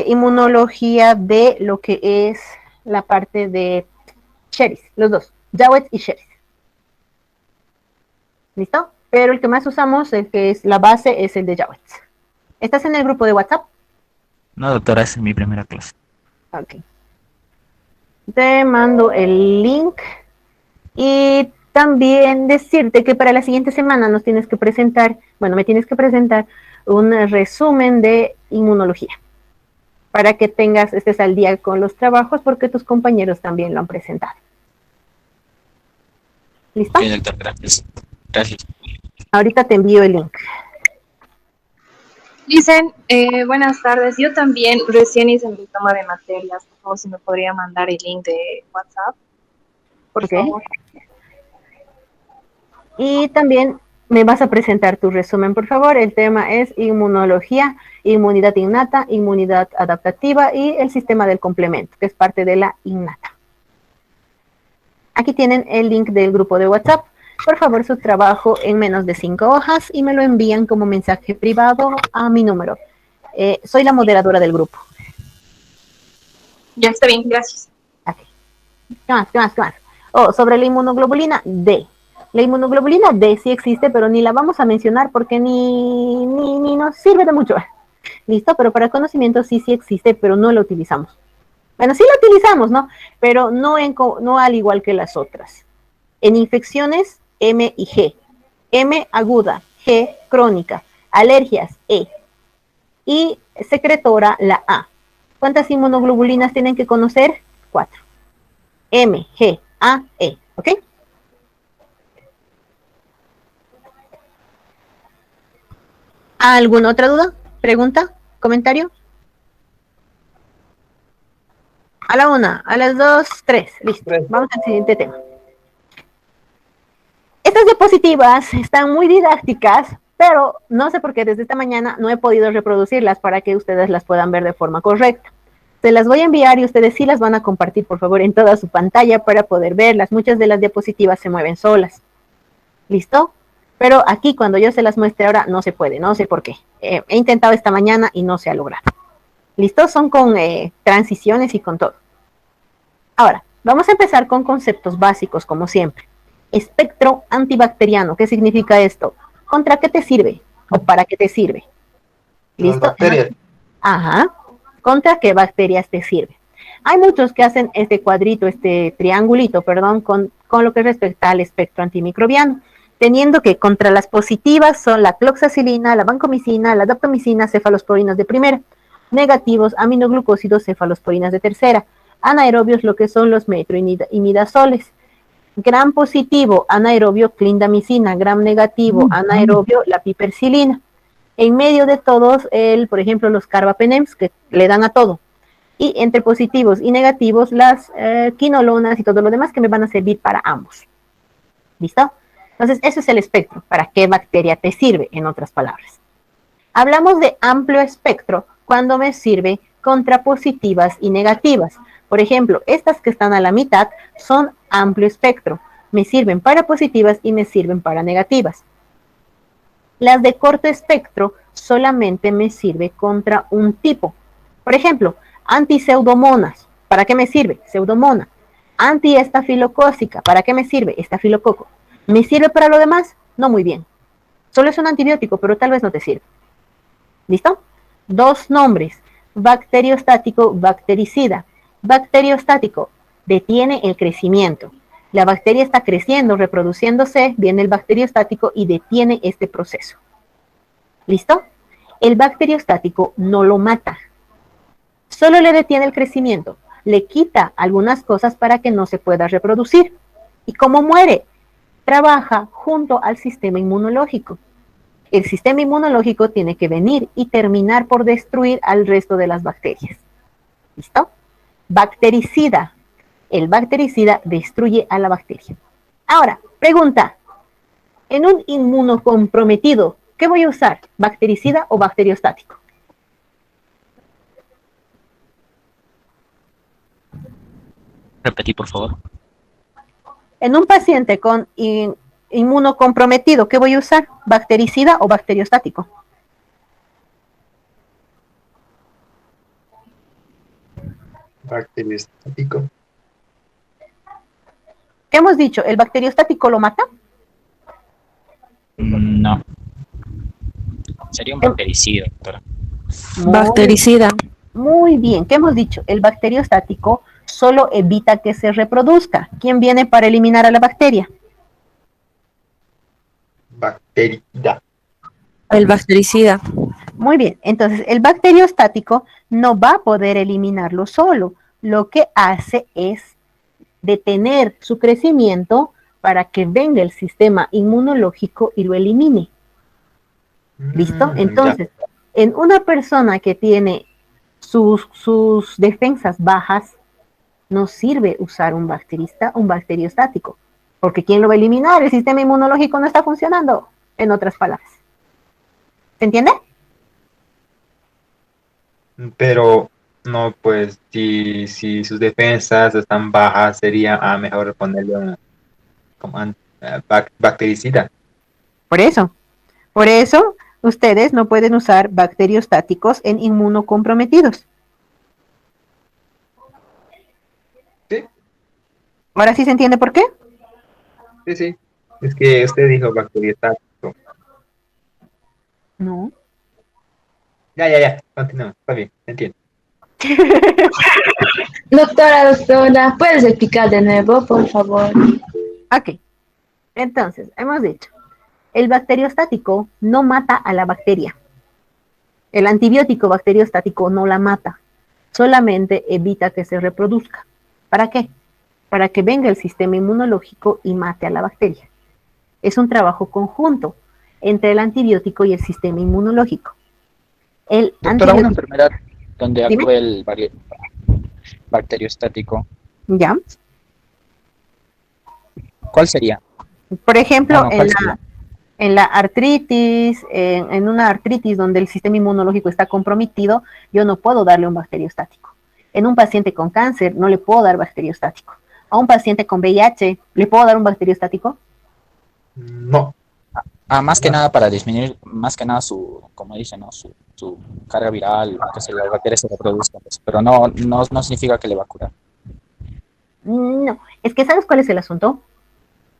inmunología de lo que es la parte de Sheris, los dos, Dawetz y Sheris. ¿Listo? Pero el que más usamos, el que es la base, es el de Dawetz. ¿Estás en el grupo de WhatsApp? No, doctora, es mi primera clase. Ok. Te mando el link y también decirte que para la siguiente semana nos tienes que presentar, bueno, me tienes que presentar un resumen de inmunología para que estés al día con los trabajos porque tus compañeros también lo han presentado. ¿Listo? Ok, doctor, gracias. Gracias. Ahorita te envío el link. Dicen, buenas tardes, yo también recién hice mi toma de materias, por favor, si me podría mandar el link de WhatsApp, por favor. Y también me vas a presentar tu resumen, por favor. El tema es inmunología, inmunidad innata, inmunidad adaptativa y el sistema del complemento, que es parte de la innata. Aquí tienen el link del grupo de WhatsApp. Por favor, su trabajo en menos de 5 hojas y me lo envían como mensaje privado a mi número. Soy la moderadora del grupo. Ya está bien, gracias. Okay. ¿Qué más? Oh, sobre la inmunoglobulina D. La inmunoglobulina D sí existe, pero ni la vamos a mencionar porque ni nos sirve de mucho. ¿Listo? Pero para conocimiento sí existe, pero no la utilizamos. Bueno, sí la utilizamos, ¿no? Pero no al igual que las otras. En infecciones, M y G. M aguda, G crónica. Alergias, E. Y secretora, la A. ¿Cuántas inmunoglobulinas tienen que conocer? 4. M, G, A, E. ¿Ok? ¿Alguna otra duda? ¿Pregunta? ¿Comentario? A la 1, a las 2, 3. Listo. Vamos al siguiente tema. Estas diapositivas están muy didácticas, pero no sé por qué desde esta mañana no he podido reproducirlas para que ustedes las puedan ver de forma correcta. Se las voy a enviar y ustedes sí las van a compartir, por favor, en toda su pantalla para poder verlas. Muchas de las diapositivas se mueven solas. ¿Listo? Pero aquí cuando yo se las muestre ahora no se puede, no sé por qué. He intentado esta mañana y no se ha logrado. ¿Listo? Son con transiciones y con todo. Ahora, vamos a empezar con conceptos básicos, como siempre. Espectro antibacteriano, ¿qué significa esto? ¿Contra qué te sirve? ¿O para qué te sirve? ¿Listo? Bacterias. Ajá. ¿Contra qué bacterias te sirve? Hay muchos que hacen este cuadrito, este triangulito, perdón, con lo que respecta al espectro antimicrobiano, teniendo que contra las positivas son la cloxacilina, la vancomicina, la daptomicina, cefalosporinas de primera, negativos, aminoglucósidos, cefalosporinas de tercera, anaerobios, lo que son los metroimidazoles, gram positivo, anaerobio, clindamicina, gram negativo, anaerobio, la pipercilina. En medio de todos, por ejemplo, los carbapenems, que le dan a todo. Y entre positivos y negativos, las quinolonas y todo lo demás que me van a servir para ambos. ¿Listo? Entonces, eso es el espectro. ¿Para qué bacteria te sirve, en otras palabras? Hablamos de amplio espectro cuando me sirve contra positivas y negativas. Por ejemplo, estas que están a la mitad son amplio espectro. Me sirven para positivas y me sirven para negativas. Las de corto espectro solamente me sirve contra un tipo. Por ejemplo, antiseudomonas. ¿Para qué me sirve? Pseudomona. Antiestafilocócica. ¿Para qué me sirve? Estafilococo. ¿Me sirve para lo demás? No muy bien. Solo es un antibiótico, pero tal vez no te sirve. ¿Listo? 2 nombres. Bacteriostático, bactericida. Bacteriostático, detiene el crecimiento. La bacteria está creciendo, reproduciéndose, viene el bacteriostático y detiene este proceso. ¿Listo? El bacteriostático no lo mata. Solo le detiene el crecimiento. Le quita algunas cosas para que no se pueda reproducir. ¿Y cómo muere? Trabaja junto al sistema inmunológico. El sistema inmunológico tiene que venir y terminar por destruir al resto de las bacterias. ¿Listo? Bactericida. El bactericida destruye a la bacteria. Ahora, pregunta. En un inmunocomprometido, ¿qué voy a usar? ¿Bactericida o bacteriostático? Repetí, por favor. En un paciente con inmunocomprometido, ¿qué voy a usar? ¿Bactericida o bacteriostático? Bacteriostático. ¿Qué hemos dicho? ¿El bacteriostático lo mata? No. Sería un bactericida, doctora. Bactericida. Muy bien. ¿Qué hemos dicho? El bacteriostático solo evita que se reproduzca. ¿Quién viene para eliminar a la bacteria? Bactericida. El bactericida. Muy bien. Entonces, el bacteriostático no va a poder eliminarlo solo. Lo que hace es detener su crecimiento para que venga el sistema inmunológico y lo elimine. ¿Listo? Entonces, en una persona que tiene sus defensas bajas, no sirve usar un bacteriostático, porque ¿quién lo va a eliminar? El sistema inmunológico no está funcionando, en otras palabras. ¿Se entiende? Pero no, pues si sus defensas están bajas, sería mejor ponerle bactericida. Por eso, ustedes no pueden usar bacteriostáticos en inmunocomprometidos. Sí, ¿Ahora sí se entiende por qué? sí. Es que usted dijo bacteriostático. No. Ya. Continuamos. Está bien, entiendo. Doctora, ¿puedes explicar de nuevo, por favor? Ok. Entonces, hemos dicho, el bacteriostático no mata a la bacteria. El antibiótico bacteriostático no la mata, solamente evita que se reproduzca. ¿Para qué? Para que venga el sistema inmunológico y mate a la bacteria. Es un trabajo conjunto entre el antibiótico y el sistema inmunológico. Doctora, una enfermedad donde Dime. actúa el bacteriostático, ¿Ya? ¿cuál sería? Por ejemplo, No, ¿cuál sería? en la artritis, en una artritis donde el sistema inmunológico está comprometido, yo no puedo darle un bacteriostático. En un paciente con cáncer no le puedo dar bacteriostático. A un paciente con VIH, ¿le puedo dar un bacteriostático? No. Más que nada para disminuir, más que nada su, como dicen, ¿no? Su carga viral, que las bacterias se reproduzcan, pues, pero no significa que le va a curar. No, es que ¿sabes cuál es el asunto?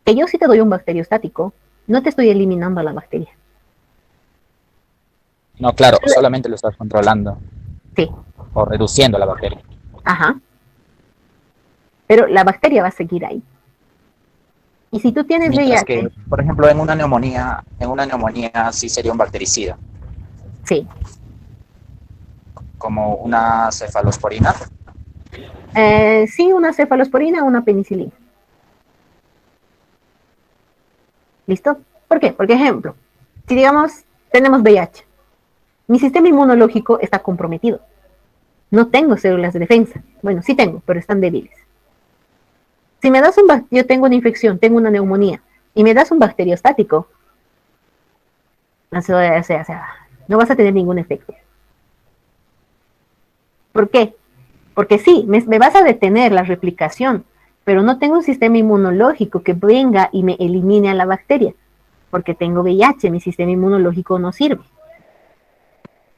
Que yo si te doy un bacteriostático, no te estoy eliminando a la bacteria. No, claro, solamente lo estás controlando Sí, o reduciendo la bacteria. ajá. Pero la bacteria va a seguir ahí. Y si tú tienes Mientras VIH, que, por ejemplo, en una neumonía sí sería un bactericida, sí. como una cefalosporina. Sí, una cefalosporina o una penicilina. ¿Listo? ¿Por qué? Porque, ejemplo, si digamos, tenemos VIH, mi sistema inmunológico está comprometido. No tengo células de defensa. Bueno, sí tengo, pero están débiles. Si me das yo tengo una infección, tengo una neumonía, y me das un bacteriostático, no vas a tener ningún efecto. ¿Por qué? Porque sí, me vas a detener la replicación, pero no tengo un sistema inmunológico que venga y me elimine a la bacteria, porque tengo VIH, mi sistema inmunológico no sirve.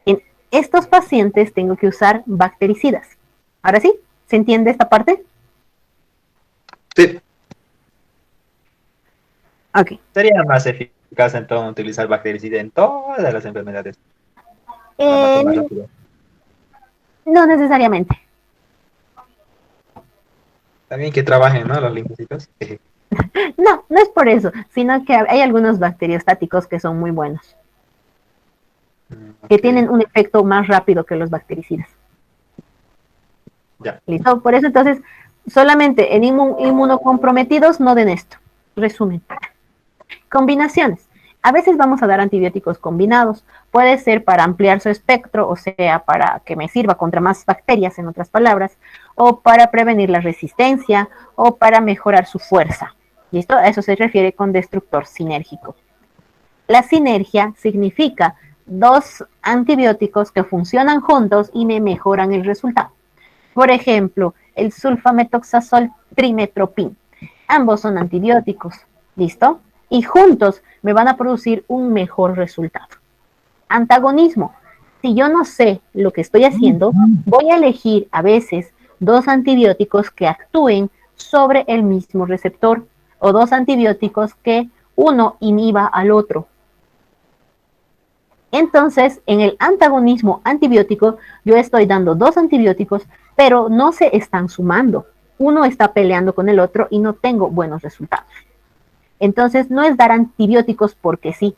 En estos pacientes tengo que usar bactericidas. Ahora sí, ¿se entiende esta parte? Sí, Ok. sería más eficaz entonces utilizar bactericida en todas las enfermedades para matar Eh, más rápido. no necesariamente. También que trabajen, ¿no? Los linfocitos. No, no es por eso, sino que hay algunos bacteriostáticos que son muy buenos, que Ok, tienen un efecto más rápido que los bactericidas. ya. ¿Listo? Por eso entonces, solamente en inmunocomprometidos no den esto. Resumen. Combinaciones. A veces vamos a dar antibióticos combinados. Puede ser para ampliar su espectro, o sea, para que me sirva contra más bacterias, en otras palabras, o para prevenir la resistencia, o para mejorar su fuerza. ¿Listo? A eso se refiere con destructor sinérgico. La sinergia significa dos antibióticos que funcionan juntos y me mejoran el resultado. Por ejemplo, el sulfametoxazol trimetropin. Ambos son antibióticos, ¿listo? Y juntos me van a producir un mejor resultado. Antagonismo. Si yo no sé lo que estoy haciendo, voy a elegir a veces dos antibióticos que actúen sobre el mismo receptor o dos antibióticos que uno inhiba al otro. Entonces, en el antagonismo antibiótico, yo estoy dando dos antibióticos, pero no se están sumando. Uno está peleando con el otro y no tengo buenos resultados. Entonces, no es dar antibióticos porque sí.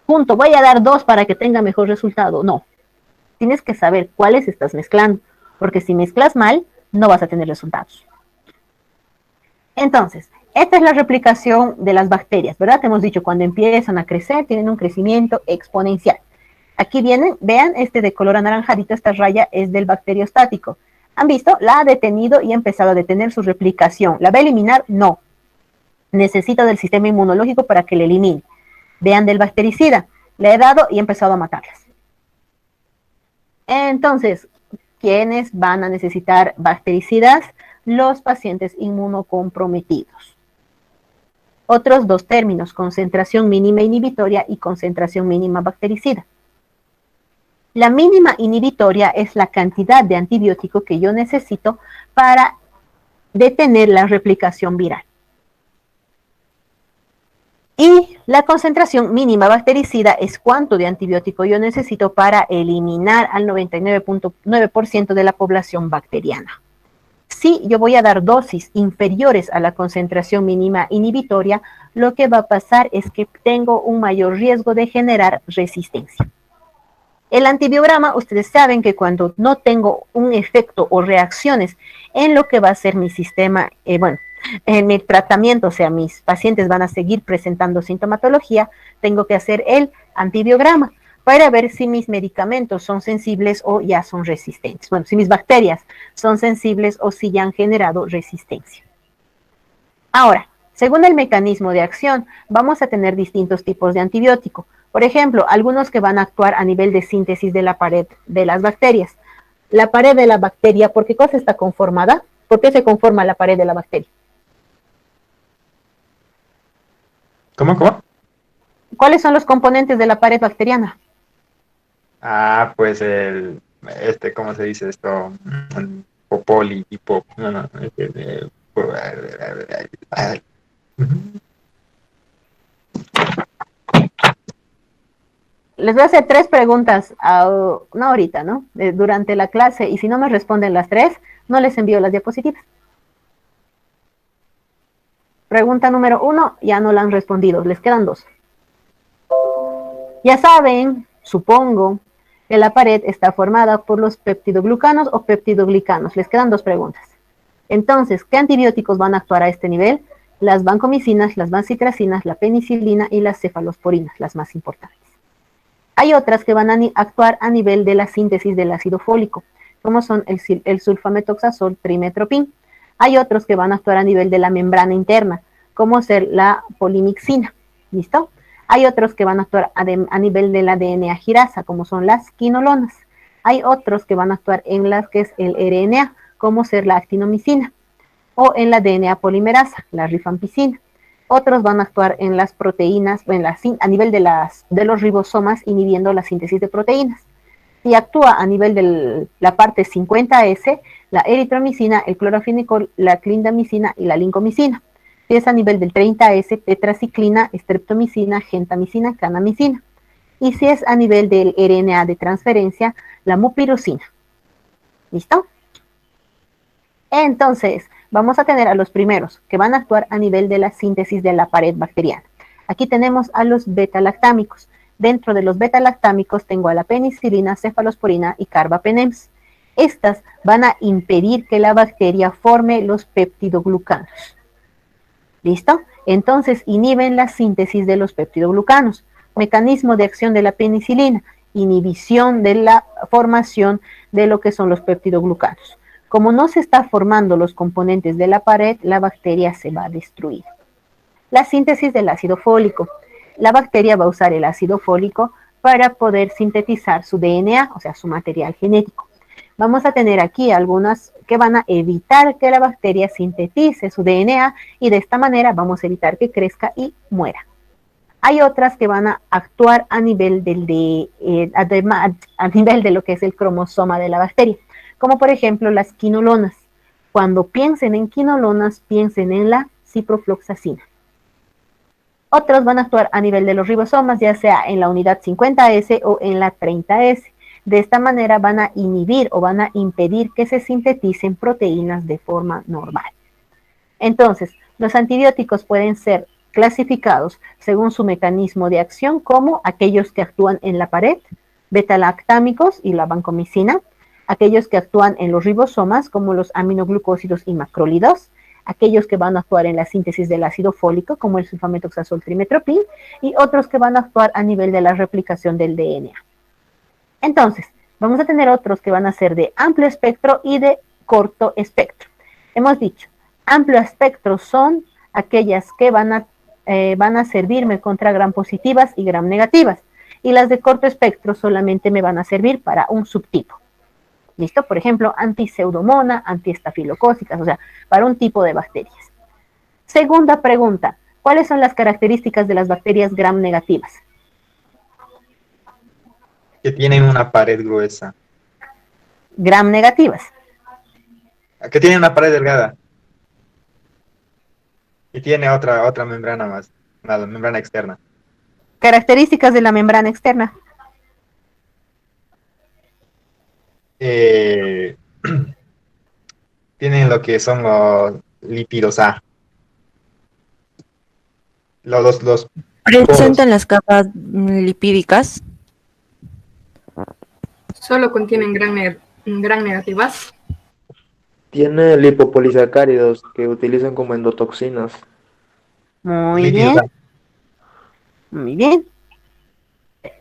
Punto, voy a dar dos para que tenga mejor resultado. No. Tienes que saber cuáles estás mezclando, porque si mezclas mal, no vas a tener resultados. Entonces, esta es la replicación de las bacterias, ¿verdad? Te hemos dicho, cuando empiezan a crecer, tienen un crecimiento exponencial. Aquí vienen, vean, este de color anaranjadito, esta raya es del bacteriostático. ¿Han visto? La ha detenido y ha empezado a detener su replicación. ¿La va a eliminar? No. Necesita del sistema inmunológico para que le elimine. Vean del bactericida. Le he dado y he empezado a matarlas. Entonces, ¿quiénes van a necesitar bactericidas? Los pacientes inmunocomprometidos. Otros dos términos, concentración mínima inhibitoria y concentración mínima bactericida. La mínima inhibitoria es la cantidad de antibiótico que yo necesito para detener la replicación viral. Y la concentración mínima bactericida es cuánto de antibiótico yo necesito para eliminar al 99.9% de la población bacteriana. Si yo voy a dar dosis inferiores a la concentración mínima inhibitoria, lo que va a pasar es que tengo un mayor riesgo de generar resistencia. El antibiograma, ustedes saben que cuando no tengo un efecto o reacciones en lo que va a ser mi sistema, en mi tratamiento, o sea, mis pacientes van a seguir presentando sintomatología, tengo que hacer el antibiograma para ver si mis medicamentos son sensibles o ya son resistentes. Bueno, si mis bacterias son sensibles o si ya han generado resistencia. Ahora, según el mecanismo de acción, vamos a tener distintos tipos de antibiótico. Por ejemplo, algunos que van a actuar a nivel de síntesis de la pared de las bacterias. La pared de la bacteria, ¿por qué cosa está conformada? ¿Por qué se conforma la pared de la bacteria? ¿Cómo? ¿Cuáles son los componentes de la pared bacteriana? Ah, pues ¿cómo se dice esto? Popoli, tipo, no, Les voy a hacer tres preguntas, no ahorita, ¿no? Durante la clase, y si no me responden las tres, no les envío las diapositivas. Pregunta número 1, ya no la han respondido, les quedan 2. Ya saben, supongo, que la pared está formada por los peptidoglucanos o peptidoglicanos. Les quedan 2 preguntas. Entonces, ¿qué antibióticos van a actuar a este nivel? Las vancomicinas, las vancitracinas, la penicilina y las cefalosporinas, las más importantes. Hay otras que van a actuar a nivel de la síntesis del ácido fólico, como son el sulfametoxazol trimetropin. Hay otros que van a actuar a nivel de la membrana interna, como ser la polimixina. ¿Listo? Hay otros que van a actuar a nivel de la DNA girasa, como son las quinolonas. Hay otros que van a actuar en las que es el RNA, como ser la actinomicina, o en la DNA polimerasa, la rifampicina. Otros van a actuar en las proteínas, a nivel de los ribosomas, inhibiendo la síntesis de proteínas. y actúa a nivel de la parte 50S, la eritromicina, el clorofenicol, la clindamicina y la lincomicina. Si es a nivel del 30S, tetraciclina, streptomicina, gentamicina, canamicina. Y si es a nivel del RNA de transferencia, la mupirocina. ¿Listo? Entonces, vamos a tener a los primeros que van a actuar a nivel de la síntesis de la pared bacteriana. Aquí tenemos a los beta-lactámicos. Dentro de los beta-lactámicos tengo a la penicilina, cefalosporina y carbapenems. Estas van a impedir que la bacteria forme los peptidoglucanos. ¿Listo? Entonces inhiben la síntesis de los peptidoglucanos. Mecanismo de acción de la penicilina, inhibición de la formación de lo que son los peptidoglucanos. Como no se está formando los componentes de la pared, la bacteria se va a destruir. La síntesis del ácido fólico. La bacteria va a usar el ácido fólico para poder sintetizar su DNA, o sea, su material genético. Vamos a tener aquí algunas que van a evitar que la bacteria sintetice su DNA y de esta manera vamos a evitar que crezca y muera. Hay otras que van a actuar a nivel a nivel de lo que es el cromosoma de la bacteria, como por ejemplo las quinolonas. Cuando piensen en quinolonas, piensen en la ciprofloxacina. Otros van a actuar a nivel de los ribosomas, ya sea en la unidad 50S o en la 30S. De esta manera van a inhibir o van a impedir que se sinteticen proteínas de forma normal. Entonces, los antibióticos pueden ser clasificados según su mecanismo de acción como aquellos que actúan en la pared, beta-lactámicos y la vancomicina, aquellos que actúan en los ribosomas como los aminoglucósidos y macrólidos, aquellos que van a actuar en la síntesis del ácido fólico como el sulfametoxazol trimetoprim y otros que van a actuar a nivel de la replicación del DNA. Entonces, vamos a tener otros que van a ser de amplio espectro y de corto espectro. Hemos dicho, amplio espectro son aquellas que van a servirme contra gram positivas y gram negativas, y las de corto espectro solamente me van a servir para un subtipo. ¿Listo? Por ejemplo, antiseudomona, antiestafilocócicas, o sea, para un tipo de bacterias. Segunda pregunta, ¿cuáles son las características de las bacterias gram negativas? Que tienen una pared gruesa. Gram negativas. Que tienen una pared delgada. Y tiene otra membrana más, la membrana externa. Características de la membrana externa. Tienen lo que son los lípidos A. Los Presentan las capas lipídicas. Solo contienen gran negativas. Tiene lipopolisacáridos que utilizan como endotoxinas. Muy lípidos bien, A. muy bien.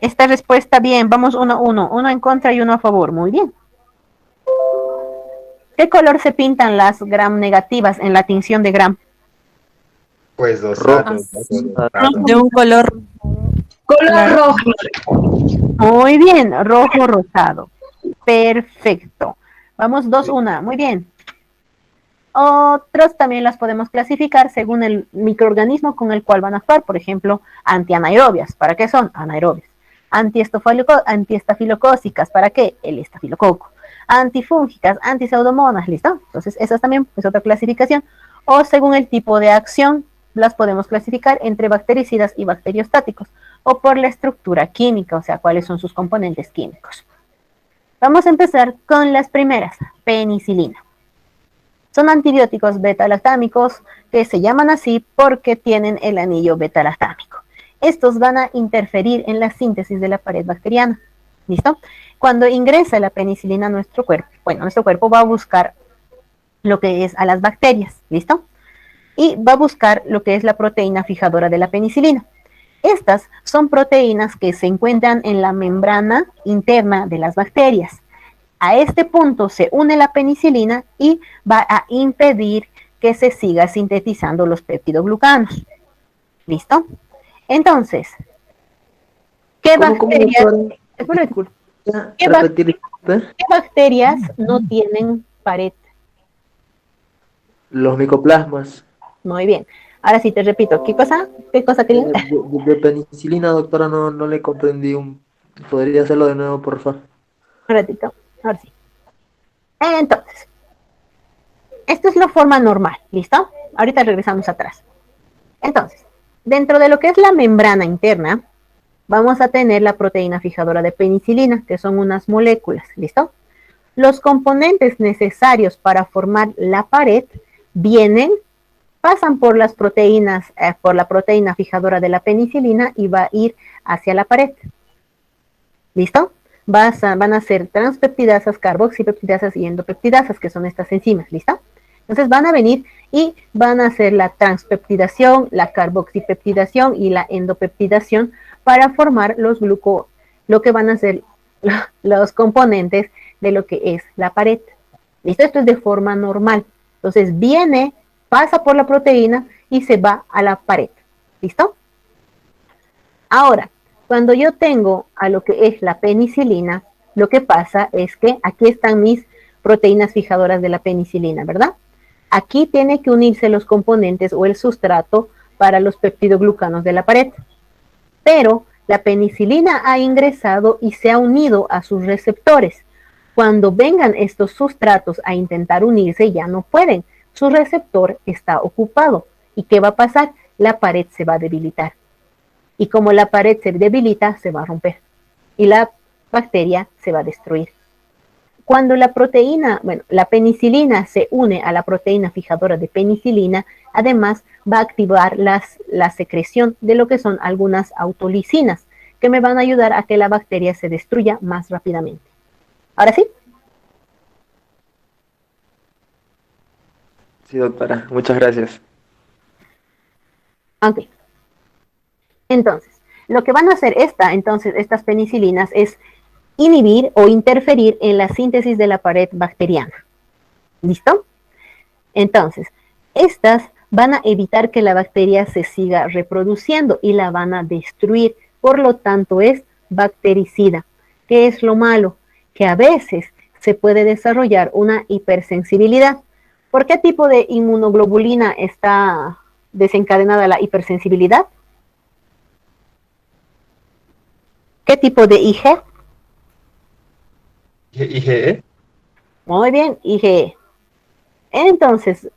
Esta respuesta, bien, vamos uno en contra y uno a favor, muy bien. ¿Qué color se pintan las gram negativas en la tinción de gram? Pues Rojo. De un color Color rojo. Muy bien, rojo rosado. Perfecto. Vamos 2-1, muy bien. Otros también las podemos clasificar según el microorganismo con el cual van a actuar, por ejemplo, antianaerobias. ¿Para qué son? Anaerobias. Antiestafilocócicas, ¿para qué? El estafilococo. Antifúngicas, antiseudomonas, ¿listo? Entonces, esa también es otra clasificación. O según el tipo de acción, las podemos clasificar entre bactericidas y bacteriostáticos, o por la estructura química, o sea, cuáles son sus componentes químicos. Vamos a empezar con las primeras, penicilina. Son antibióticos beta-lactámicos que se llaman así porque tienen el anillo beta-lactámico. Estos van a interferir en la síntesis de la pared bacteriana. ¿Listo? Cuando ingresa la penicilina a nuestro cuerpo, nuestro cuerpo va a buscar lo que es a las bacterias. ¿Listo? Y va a buscar lo que es la proteína fijadora de la penicilina. Estas son proteínas que se encuentran en la membrana interna de las bacterias. A este punto se une la penicilina y va a impedir que se siga sintetizando los peptidoglucanos. ¿Listo? Entonces, ¿qué bacterias no tienen pared? Los micoplasmas. Muy bien. Ahora sí te repito, ¿qué cosa? ¿Qué cosa querías? De penicilina, doctora, no le comprendí. ¿Podría hacerlo de nuevo, por favor? Un ratito, ahora sí. Entonces, esto es la forma normal, ¿listo? Ahorita regresamos atrás. Entonces, dentro de lo que es la membrana interna, vamos a tener la proteína fijadora de penicilina, que son unas moléculas, ¿listo? Los componentes necesarios para formar la pared pasan por las proteínas, por la proteína fijadora de la penicilina y va a ir hacia la pared. ¿Listo? Van a ser transpeptidasas, carboxipeptidasas y endopeptidasas, que son estas enzimas, ¿listo? Entonces van a venir y van a hacer la transpeptidación, la carboxipeptidación y la endopeptidación para formar lo que van a ser los componentes de lo que es la pared. ¿Listo? Esto es de forma normal. Entonces pasa por la proteína y se va a la pared. ¿Listo? Ahora, cuando yo tengo a lo que es la penicilina, lo que pasa es que aquí están mis proteínas fijadoras de la penicilina, ¿verdad? Aquí tiene que unirse los componentes o el sustrato para los peptidoglucanos de la pared. Pero la penicilina ha ingresado y se ha unido a sus receptores. Cuando vengan estos sustratos a intentar unirse, ya no pueden. Su receptor está ocupado. ¿Y qué va a pasar? La pared se va a debilitar. Y como la pared se debilita, se va a romper. Y la bacteria se va a destruir. Cuando la penicilina se une a la proteína fijadora de penicilina, además va a activar la secreción de lo que son algunas autolisinas, que me van a ayudar a que la bacteria se destruya más rápidamente. ¿Ahora sí? Sí, doctora, muchas gracias. Ok. Entonces, lo que van a hacer estas penicilinas es inhibir o interferir en la síntesis de la pared bacteriana. ¿Listo? Entonces, estas van a evitar que la bacteria se siga reproduciendo y la van a destruir. Por lo tanto, es bactericida. ¿Qué es lo malo? Que a veces se puede desarrollar una hipersensibilidad. ¿Por qué tipo de inmunoglobulina está desencadenada la hipersensibilidad? ¿Qué tipo de IG? IgE. Muy bien, IgE. Entonces,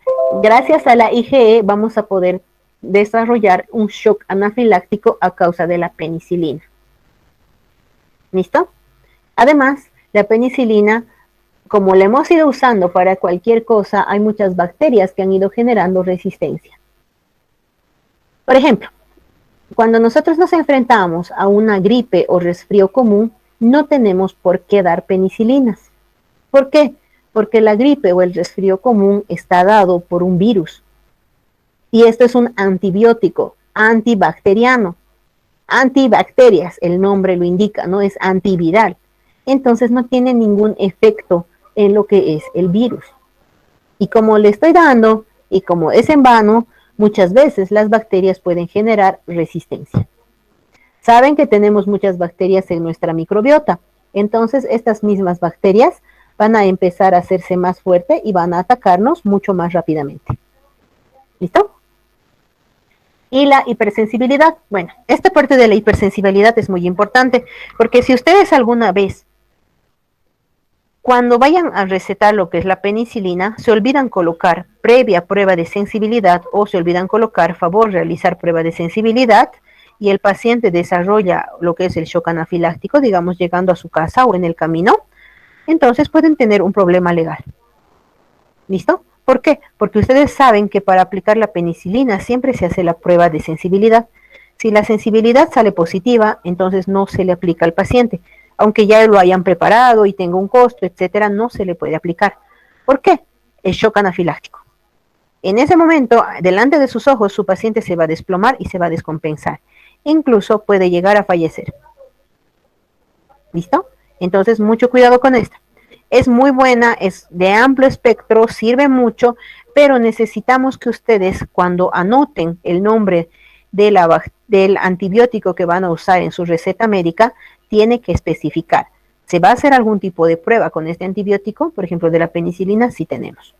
gracias a la IgE vamos a poder desarrollar un shock anafiláctico a causa de la penicilina. ¿Listo? Además, la penicilina, como la hemos ido usando para cualquier cosa, hay muchas bacterias que han ido generando resistencia. Por ejemplo, cuando nosotros nos enfrentamos a una gripe o resfrío común, no tenemos por qué dar penicilinas. ¿Por qué? Porque la gripe o el resfrío común está dado por un virus. Y esto es un antibiótico antibacteriano. Antibacterias, el nombre lo indica, no es antiviral. Entonces no tiene ningún efecto en lo que es el virus. Y como le estoy dando, y como es en vano, muchas veces las bacterias pueden generar resistencia. Saben que tenemos muchas bacterias en nuestra microbiota. Entonces estas mismas bacterias van a empezar a hacerse más fuertes y van a atacarnos mucho más rápidamente. ¿Listo? Y la hipersensibilidad. Bueno, esta parte de la hipersensibilidad es muy importante porque si ustedes alguna vez, cuando vayan a recetar lo que es la penicilina, se olvidan colocar previa prueba de sensibilidad o se olvidan colocar favor realizar prueba de sensibilidad y el paciente desarrolla lo que es el shock anafiláctico, digamos llegando a su casa o en el camino, entonces pueden tener un problema legal. ¿Listo? ¿Por qué? Porque ustedes saben que para aplicar la penicilina siempre se hace la prueba de sensibilidad. Si la sensibilidad sale positiva, entonces no se le aplica al paciente. Aunque ya lo hayan preparado y tenga un costo, etcétera, no se le puede aplicar. ¿Por qué? El shock anafiláctico. En ese momento, delante de sus ojos, su paciente se va a desplomar y se va a descompensar. Incluso puede llegar a fallecer. ¿Listo? Entonces, mucho cuidado con esta. Es muy buena, es de amplio espectro, sirve mucho, pero necesitamos que ustedes, cuando anoten el nombre del antibiótico que van a usar en su receta médica, tiene que especificar. ¿Se va a hacer algún tipo de prueba con este antibiótico? Por ejemplo, de la penicilina, sí tenemos.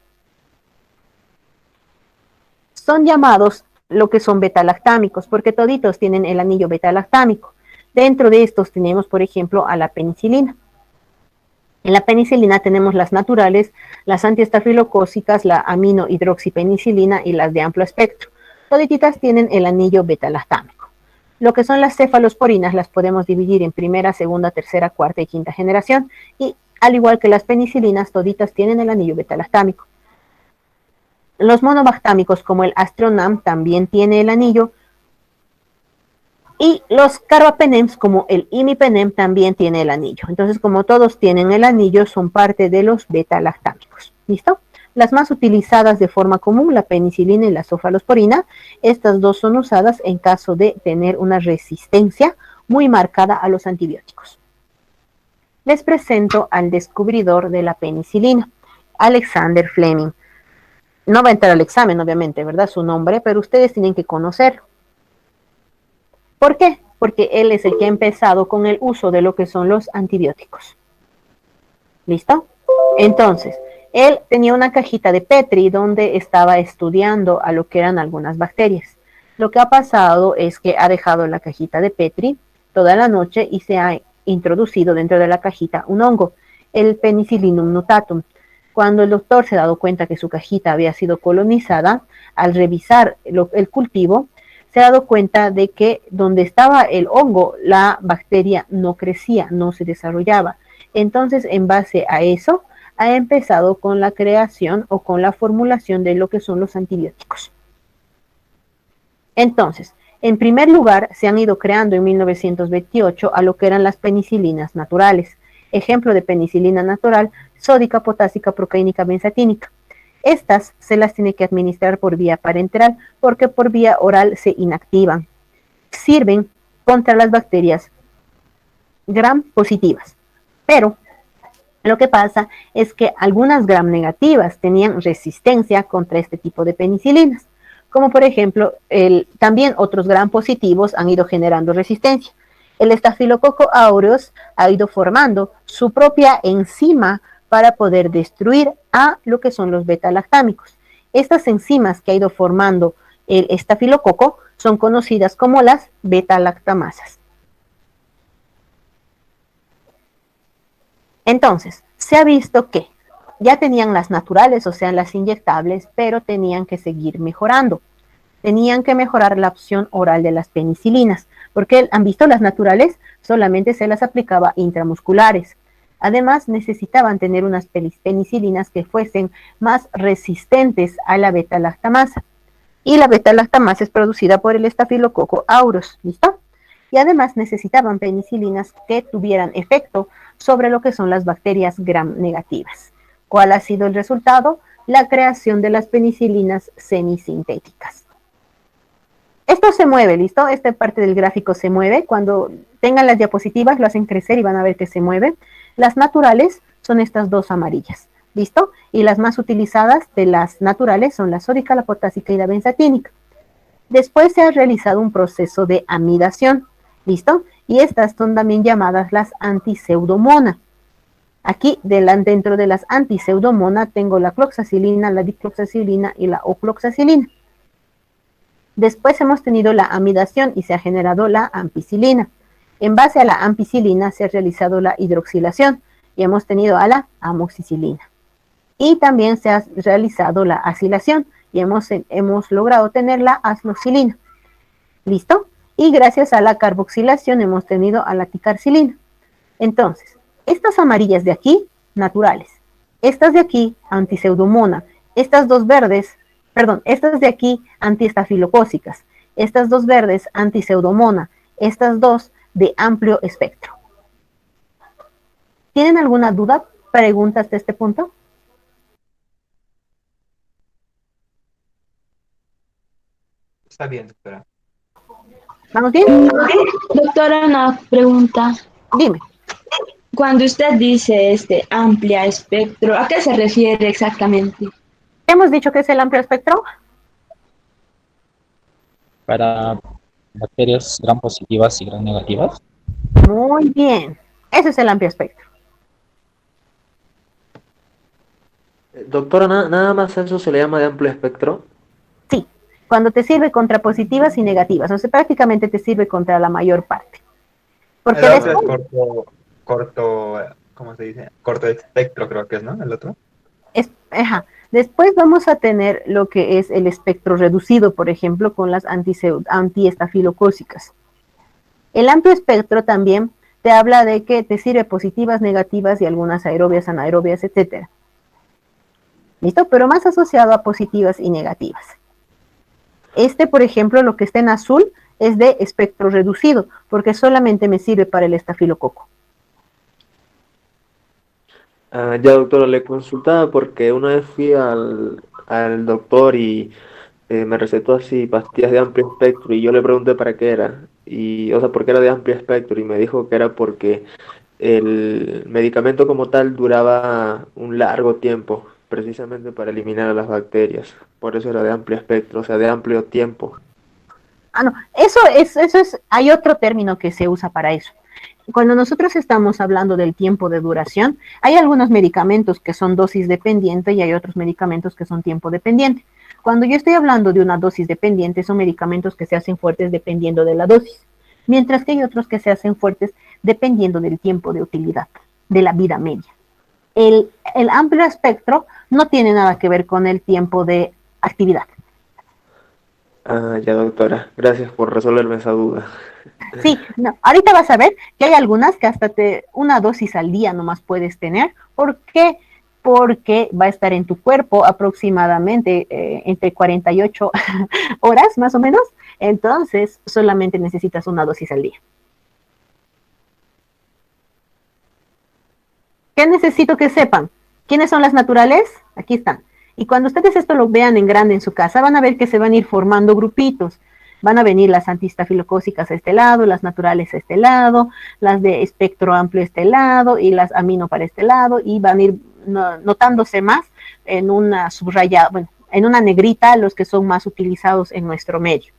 Son llamados lo que son betalactámicos, porque toditos tienen el anillo betalactámico. Dentro de estos tenemos, por ejemplo, a la penicilina. En la penicilina tenemos las naturales, las antiestafilocócicas, la aminohidroxipenicilina y las de amplio espectro. Todititas tienen el anillo beta-lactámico. Lo que son las cefalosporinas las podemos dividir en primera, segunda, tercera, cuarta y quinta generación, y al igual que las penicilinas, toditas tienen el anillo beta-lactámico. Los monobactámicos, como el Astronam, también tiene el anillo, y los carbapenems, como el imipenem, también tiene el anillo. Entonces, como todos tienen el anillo, son parte de los beta-lactámicos. ¿Listo? Las más utilizadas de forma común, la penicilina y la cefalosporina. Estas dos son usadas en caso de tener una resistencia muy marcada a los antibióticos. Les presento al descubridor de la penicilina, Alexander Fleming. No va a entrar al examen, obviamente, ¿verdad? Su nombre, pero ustedes tienen que conocerlo. ¿Por qué? Porque él es el que ha empezado con el uso de lo que son los antibióticos. ¿Listo? Entonces, él tenía una cajita de Petri donde estaba estudiando a lo que eran algunas bacterias. Lo que ha pasado es que ha dejado la cajita de Petri toda la noche y se ha introducido dentro de la cajita un hongo, el Penicillium notatum. Cuando el doctor se ha dado cuenta que su cajita había sido colonizada, al revisar el cultivo, se ha dado cuenta de que donde estaba el hongo, la bacteria no crecía, no se desarrollaba. Entonces, en base a eso, ha empezado con la creación o con la formulación de lo que son los antibióticos. Entonces, en primer lugar, se han ido creando en 1928 a lo que eran las penicilinas naturales. Ejemplo de penicilina natural, sódica, potásica, procaínica, benzatínica. Estas se las tiene que administrar por vía parenteral porque por vía oral se inactivan. Sirven contra las bacterias gram positivas. Pero lo que pasa es que algunas gram negativas tenían resistencia contra este tipo de penicilinas. Como por ejemplo, también otros gram positivos han ido generando resistencia. El estafilococo aureus ha ido formando su propia enzima para poder destruir a lo que son los beta-lactámicos. Estas enzimas que ha ido formando el estafilococo son conocidas como las beta-lactamasas. Entonces, se ha visto que ya tenían las naturales, o sea, las inyectables, pero tenían que seguir mejorando. Tenían que mejorar la opción oral de las penicilinas, porque han visto las naturales, solamente se las aplicaba intramusculares. Además, necesitaban tener unas penicilinas que fuesen más resistentes a la beta-lactamasa. Y la beta-lactamasa es producida por el estafilococo aureus, ¿listo? Y además necesitaban penicilinas que tuvieran efecto sobre lo que son las bacterias gram negativas. ¿Cuál ha sido el resultado? La creación de las penicilinas semisintéticas. Esto se mueve, ¿listo? Esta parte del gráfico se mueve. Cuando tengan las diapositivas lo hacen crecer y van a ver que se mueve. Las naturales son estas dos amarillas, ¿listo? Y las más utilizadas de las naturales son la sódica, la potásica y la benzatínica. Después se ha realizado un proceso de amidación, ¿listo? Y estas son también llamadas las antiseudomona. Aquí dentro de las antiseudomona tengo la cloxacilina, la dicloxacilina y la ocloxacilina. Después hemos tenido la amidación y se ha generado la ampicilina. En base a la ampicilina se ha realizado la hidroxilación y hemos tenido a la amoxicilina. Y también se ha realizado la acilación y hemos logrado tener la acloxilina. ¿Listo? Y gracias a la carboxilación hemos tenido a la ticarcilina. Entonces, estas amarillas de aquí, naturales. Estas de aquí, antiseudomona. Estas dos verdes, estas de aquí, antiestafilocócicas. Estas dos verdes, antiseudomona. Estas dos de amplio espectro. ¿Tienen alguna duda, pregunta hasta este punto? Está bien, doctora. ¿Vamos bien? Doctora, una pregunta. Dime. Cuando usted dice amplia espectro, ¿a qué se refiere exactamente? ¿Hemos dicho que es el amplio espectro? Para bacterias gram positivas y gram negativas. Muy bien. Ese es el amplio espectro. Doctora, nada más eso se le llama de amplio espectro. Sí, cuando te sirve contra positivas y negativas, o sea, prácticamente te sirve contra la mayor parte. Porque El otro es ¿cómo se dice? Corto espectro, creo que es, ¿no? El otro. Ajá. Después vamos a tener lo que es el espectro reducido, por ejemplo, con las antiestafilocócicas. El amplio espectro también te habla de que te sirve positivas, negativas y algunas aerobias, anaerobias, etcétera. ¿Listo? Pero más asociado a positivas y negativas. Por ejemplo, lo que está en azul es de espectro reducido, porque solamente me sirve para el estafilococo. Ya, doctora, le consultaba porque una vez fui al doctor y me recetó así pastillas de amplio espectro y yo le pregunté para qué era, o sea, por qué era de amplio espectro y me dijo que era porque el medicamento como tal duraba un largo tiempo, precisamente para eliminar a las bacterias. Por eso era de amplio espectro, o sea, de amplio tiempo. No, eso es, hay otro término que se usa para eso. Cuando nosotros estamos hablando del tiempo de duración, hay algunos medicamentos que son dosis dependiente y hay otros medicamentos que son tiempo dependiente. Cuando yo estoy hablando de una dosis dependiente, son medicamentos que se hacen fuertes dependiendo de la dosis, mientras que hay otros que se hacen fuertes dependiendo del tiempo de utilidad, de la vida media. El amplio espectro no tiene nada que ver con el tiempo de actividad. Ya, doctora, gracias por resolverme esa duda. Sí, no, ahorita vas a ver que hay algunas que hasta una dosis al día nomás puedes tener. ¿Por qué? Porque va a estar en tu cuerpo aproximadamente entre 48 horas más o menos. Entonces, solamente necesitas una dosis al día. ¿Qué necesito que sepan? ¿Quiénes son las naturales? Aquí están. Y cuando ustedes esto lo vean en grande en su casa, van a ver que se van a ir formando grupitos. Van a venir las antistafilocócicas a este lado, las naturales a este lado, las de espectro amplio a este lado y las amino para este lado, y van a ir notándose más en una subrayada, bueno, en una negrita los que son más utilizados en nuestro medio.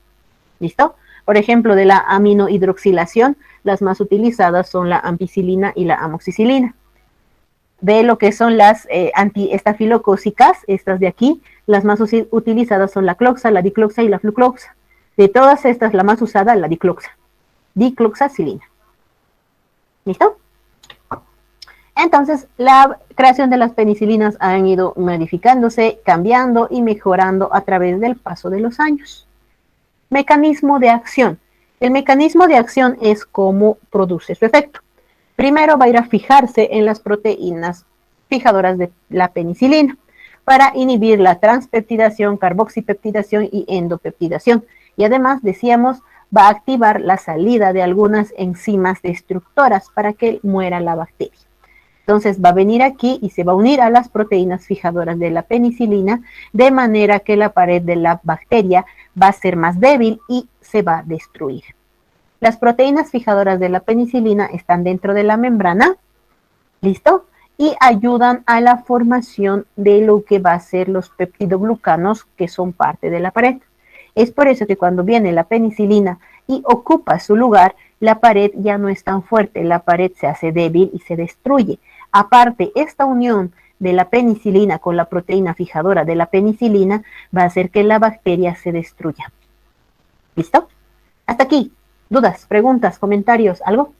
¿Listo? Por ejemplo, de la aminohidroxilación, las más utilizadas son la ampicilina y la amoxicilina. De lo que son las antiestafilocócicas, estas de aquí, las más utilizadas son la cloxa, la dicloxa y la flucloxa. De todas estas, la más usada, la dicloxacilina. ¿Listo? Entonces, la creación de las penicilinas han ido modificándose, cambiando y mejorando a través del paso de los años. Mecanismo de acción. El mecanismo de acción es cómo produce su efecto. Primero va a ir a fijarse en las proteínas fijadoras de la penicilina para inhibir la transpeptidación, carboxipeptidación y endopeptidación. Y además, decíamos, va a activar la salida de algunas enzimas destructoras para que muera la bacteria. Entonces va a venir aquí y se va a unir a las proteínas fijadoras de la penicilina, de manera que la pared de la bacteria va a ser más débil y se va a destruir. Las proteínas fijadoras de la penicilina están dentro de la membrana, ¿listo? Y ayudan a la formación de lo que va a ser los peptidoglucanos, que son parte de la pared. Es por eso que cuando viene la penicilina y ocupa su lugar, la pared ya no es tan fuerte, la pared se hace débil y se destruye. Aparte, esta unión de la penicilina con la proteína fijadora de la penicilina va a hacer que la bacteria se destruya. ¿Listo? Hasta aquí. ¿Dudas, preguntas, comentarios, algo?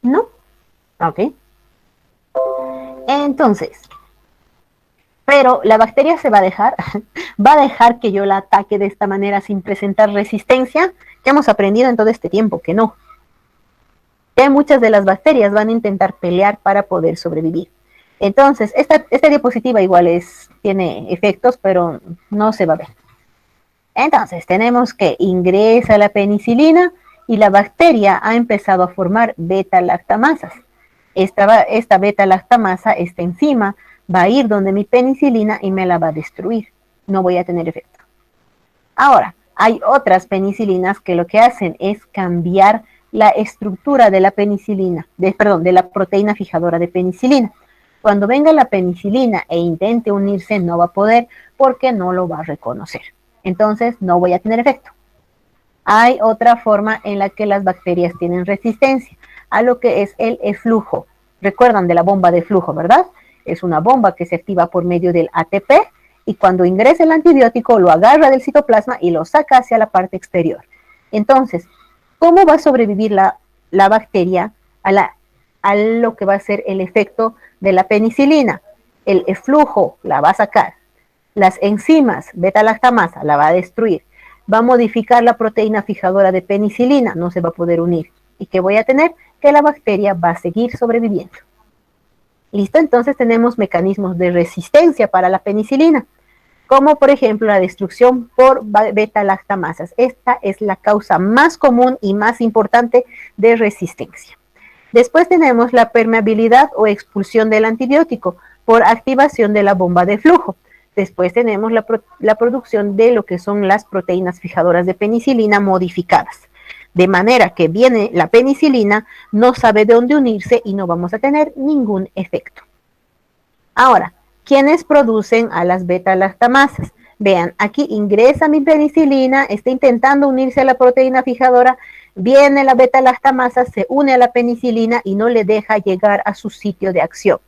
¿No? Ok. Entonces, pero la bacteria se va a dejar, va a dejar que yo la ataque de esta manera sin presentar resistencia, que hemos aprendido en todo este tiempo que no. Que muchas de las bacterias van a intentar pelear para poder sobrevivir. Entonces, esta diapositiva igual tiene efectos, pero no se va a ver. Entonces, tenemos que ingresa la penicilina y la bacteria ha empezado a formar beta-lactamasas. Esta beta-lactamasa, esta enzima, va a ir donde mi penicilina y me la va a destruir. No voy a tener efecto. Ahora, hay otras penicilinas que lo que hacen es cambiar la estructura de la penicilina, de la proteína fijadora de penicilina. Cuando venga la penicilina e intente unirse, no va a poder porque no lo va a reconocer. Entonces, no voy a tener efecto. Hay otra forma en la que las bacterias tienen resistencia a lo que es el eflujo. Recuerdan de la bomba de flujo, ¿verdad? Es una bomba que se activa por medio del ATP y cuando ingresa el antibiótico lo agarra del citoplasma y lo saca hacia la parte exterior. Entonces, ¿cómo va a sobrevivir la bacteria a lo que va a ser el efecto de la penicilina? El eflujo la va a sacar, las enzimas beta-lactamasa la va a destruir, va a modificar la proteína fijadora de penicilina, no se va a poder unir. ¿Y qué voy a tener? Que la bacteria va a seguir sobreviviendo. ¿Listo? Entonces tenemos mecanismos de resistencia para la penicilina, como por ejemplo la destrucción por beta-lactamasas. Esta es la causa más común y más importante de resistencia. Después tenemos la permeabilidad o expulsión del antibiótico por activación de la bomba de flujo. Después tenemos la producción de lo que son las proteínas fijadoras de penicilina modificadas. De manera que viene la penicilina, no sabe de dónde unirse y no vamos a tener ningún efecto. Ahora, ¿quiénes producen a las beta-lactamasas? Vean, aquí ingresa mi penicilina, está intentando unirse a la proteína fijadora, viene la beta-lactamasa, se une a la penicilina y no le deja llegar a su sitio de acción.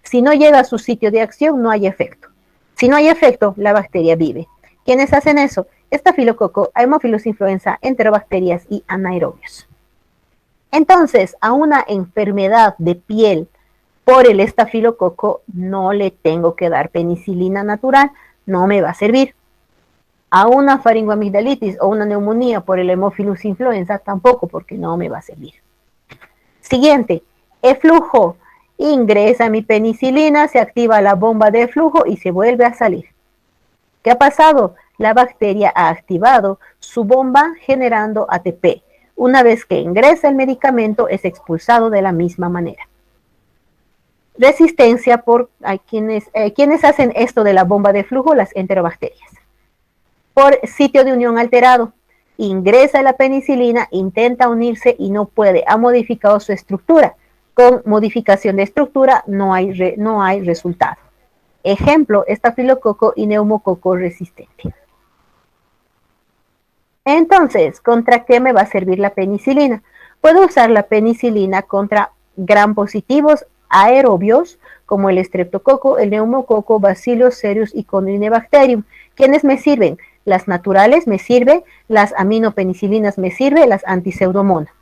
Si no llega a su sitio de acción, no hay efecto. Si no hay efecto, la bacteria vive. ¿Quiénes hacen eso? Estafilococo, Haemophilus influenza, enterobacterias y anaerobios. Entonces, a una enfermedad de piel por el estafilococo no le tengo que dar penicilina natural, no me va a servir. A una faringoamigdalitis o una neumonía por el Haemophilus influenza tampoco, porque no me va a servir. Siguiente, eflujo. Ingresa mi penicilina, se activa la bomba de flujo y se vuelve a salir. ¿Qué ha pasado? La bacteria ha activado su bomba generando ATP. Una vez que ingresa el medicamento, es expulsado de la misma manera. Resistencia por quienes hacen esto de la bomba de flujo, las enterobacterias. Por sitio de unión alterado. Ingresa la penicilina, intenta unirse y no puede. Ha modificado su estructura. Con modificación de estructura no hay resultado. Ejemplo, estafilococo y neumococo resistente. Entonces, ¿contra qué me va a servir la penicilina? Puedo usar la penicilina contra gram positivos aerobios, como el estreptococo, el neumococo, Bacillus cereus y Corynebacterium. ¿Quiénes me sirven? Las naturales me sirven, las aminopenicilinas me sirven, las antiseudomonas.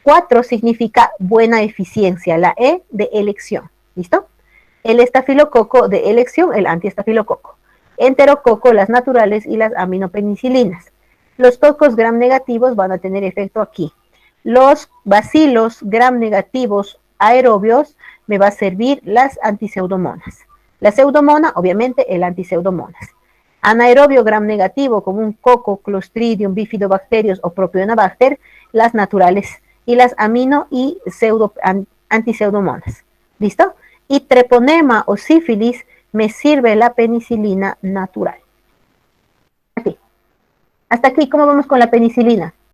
4 significa buena eficiencia, la E de elección. ¿Listo? El estafilococo de elección, el antiestafilococo. Enterococo, las naturales y las aminopenicilinas. Los cocos gram negativos van a tener efecto aquí. Los bacilos gram negativos aerobios me va a servir las antiseudomonas. La pseudomona, obviamente, el antiseudomonas. Anaerobio gram negativo, como un coco, Clostridium, bifidobacterios o Propionibacter, las naturales. Y las amino y antiseudomonas. ¿Listo? Y treponema o sífilis me sirve la penicilina natural. Aquí. Hasta aquí, ¿cómo vamos con la penicilina?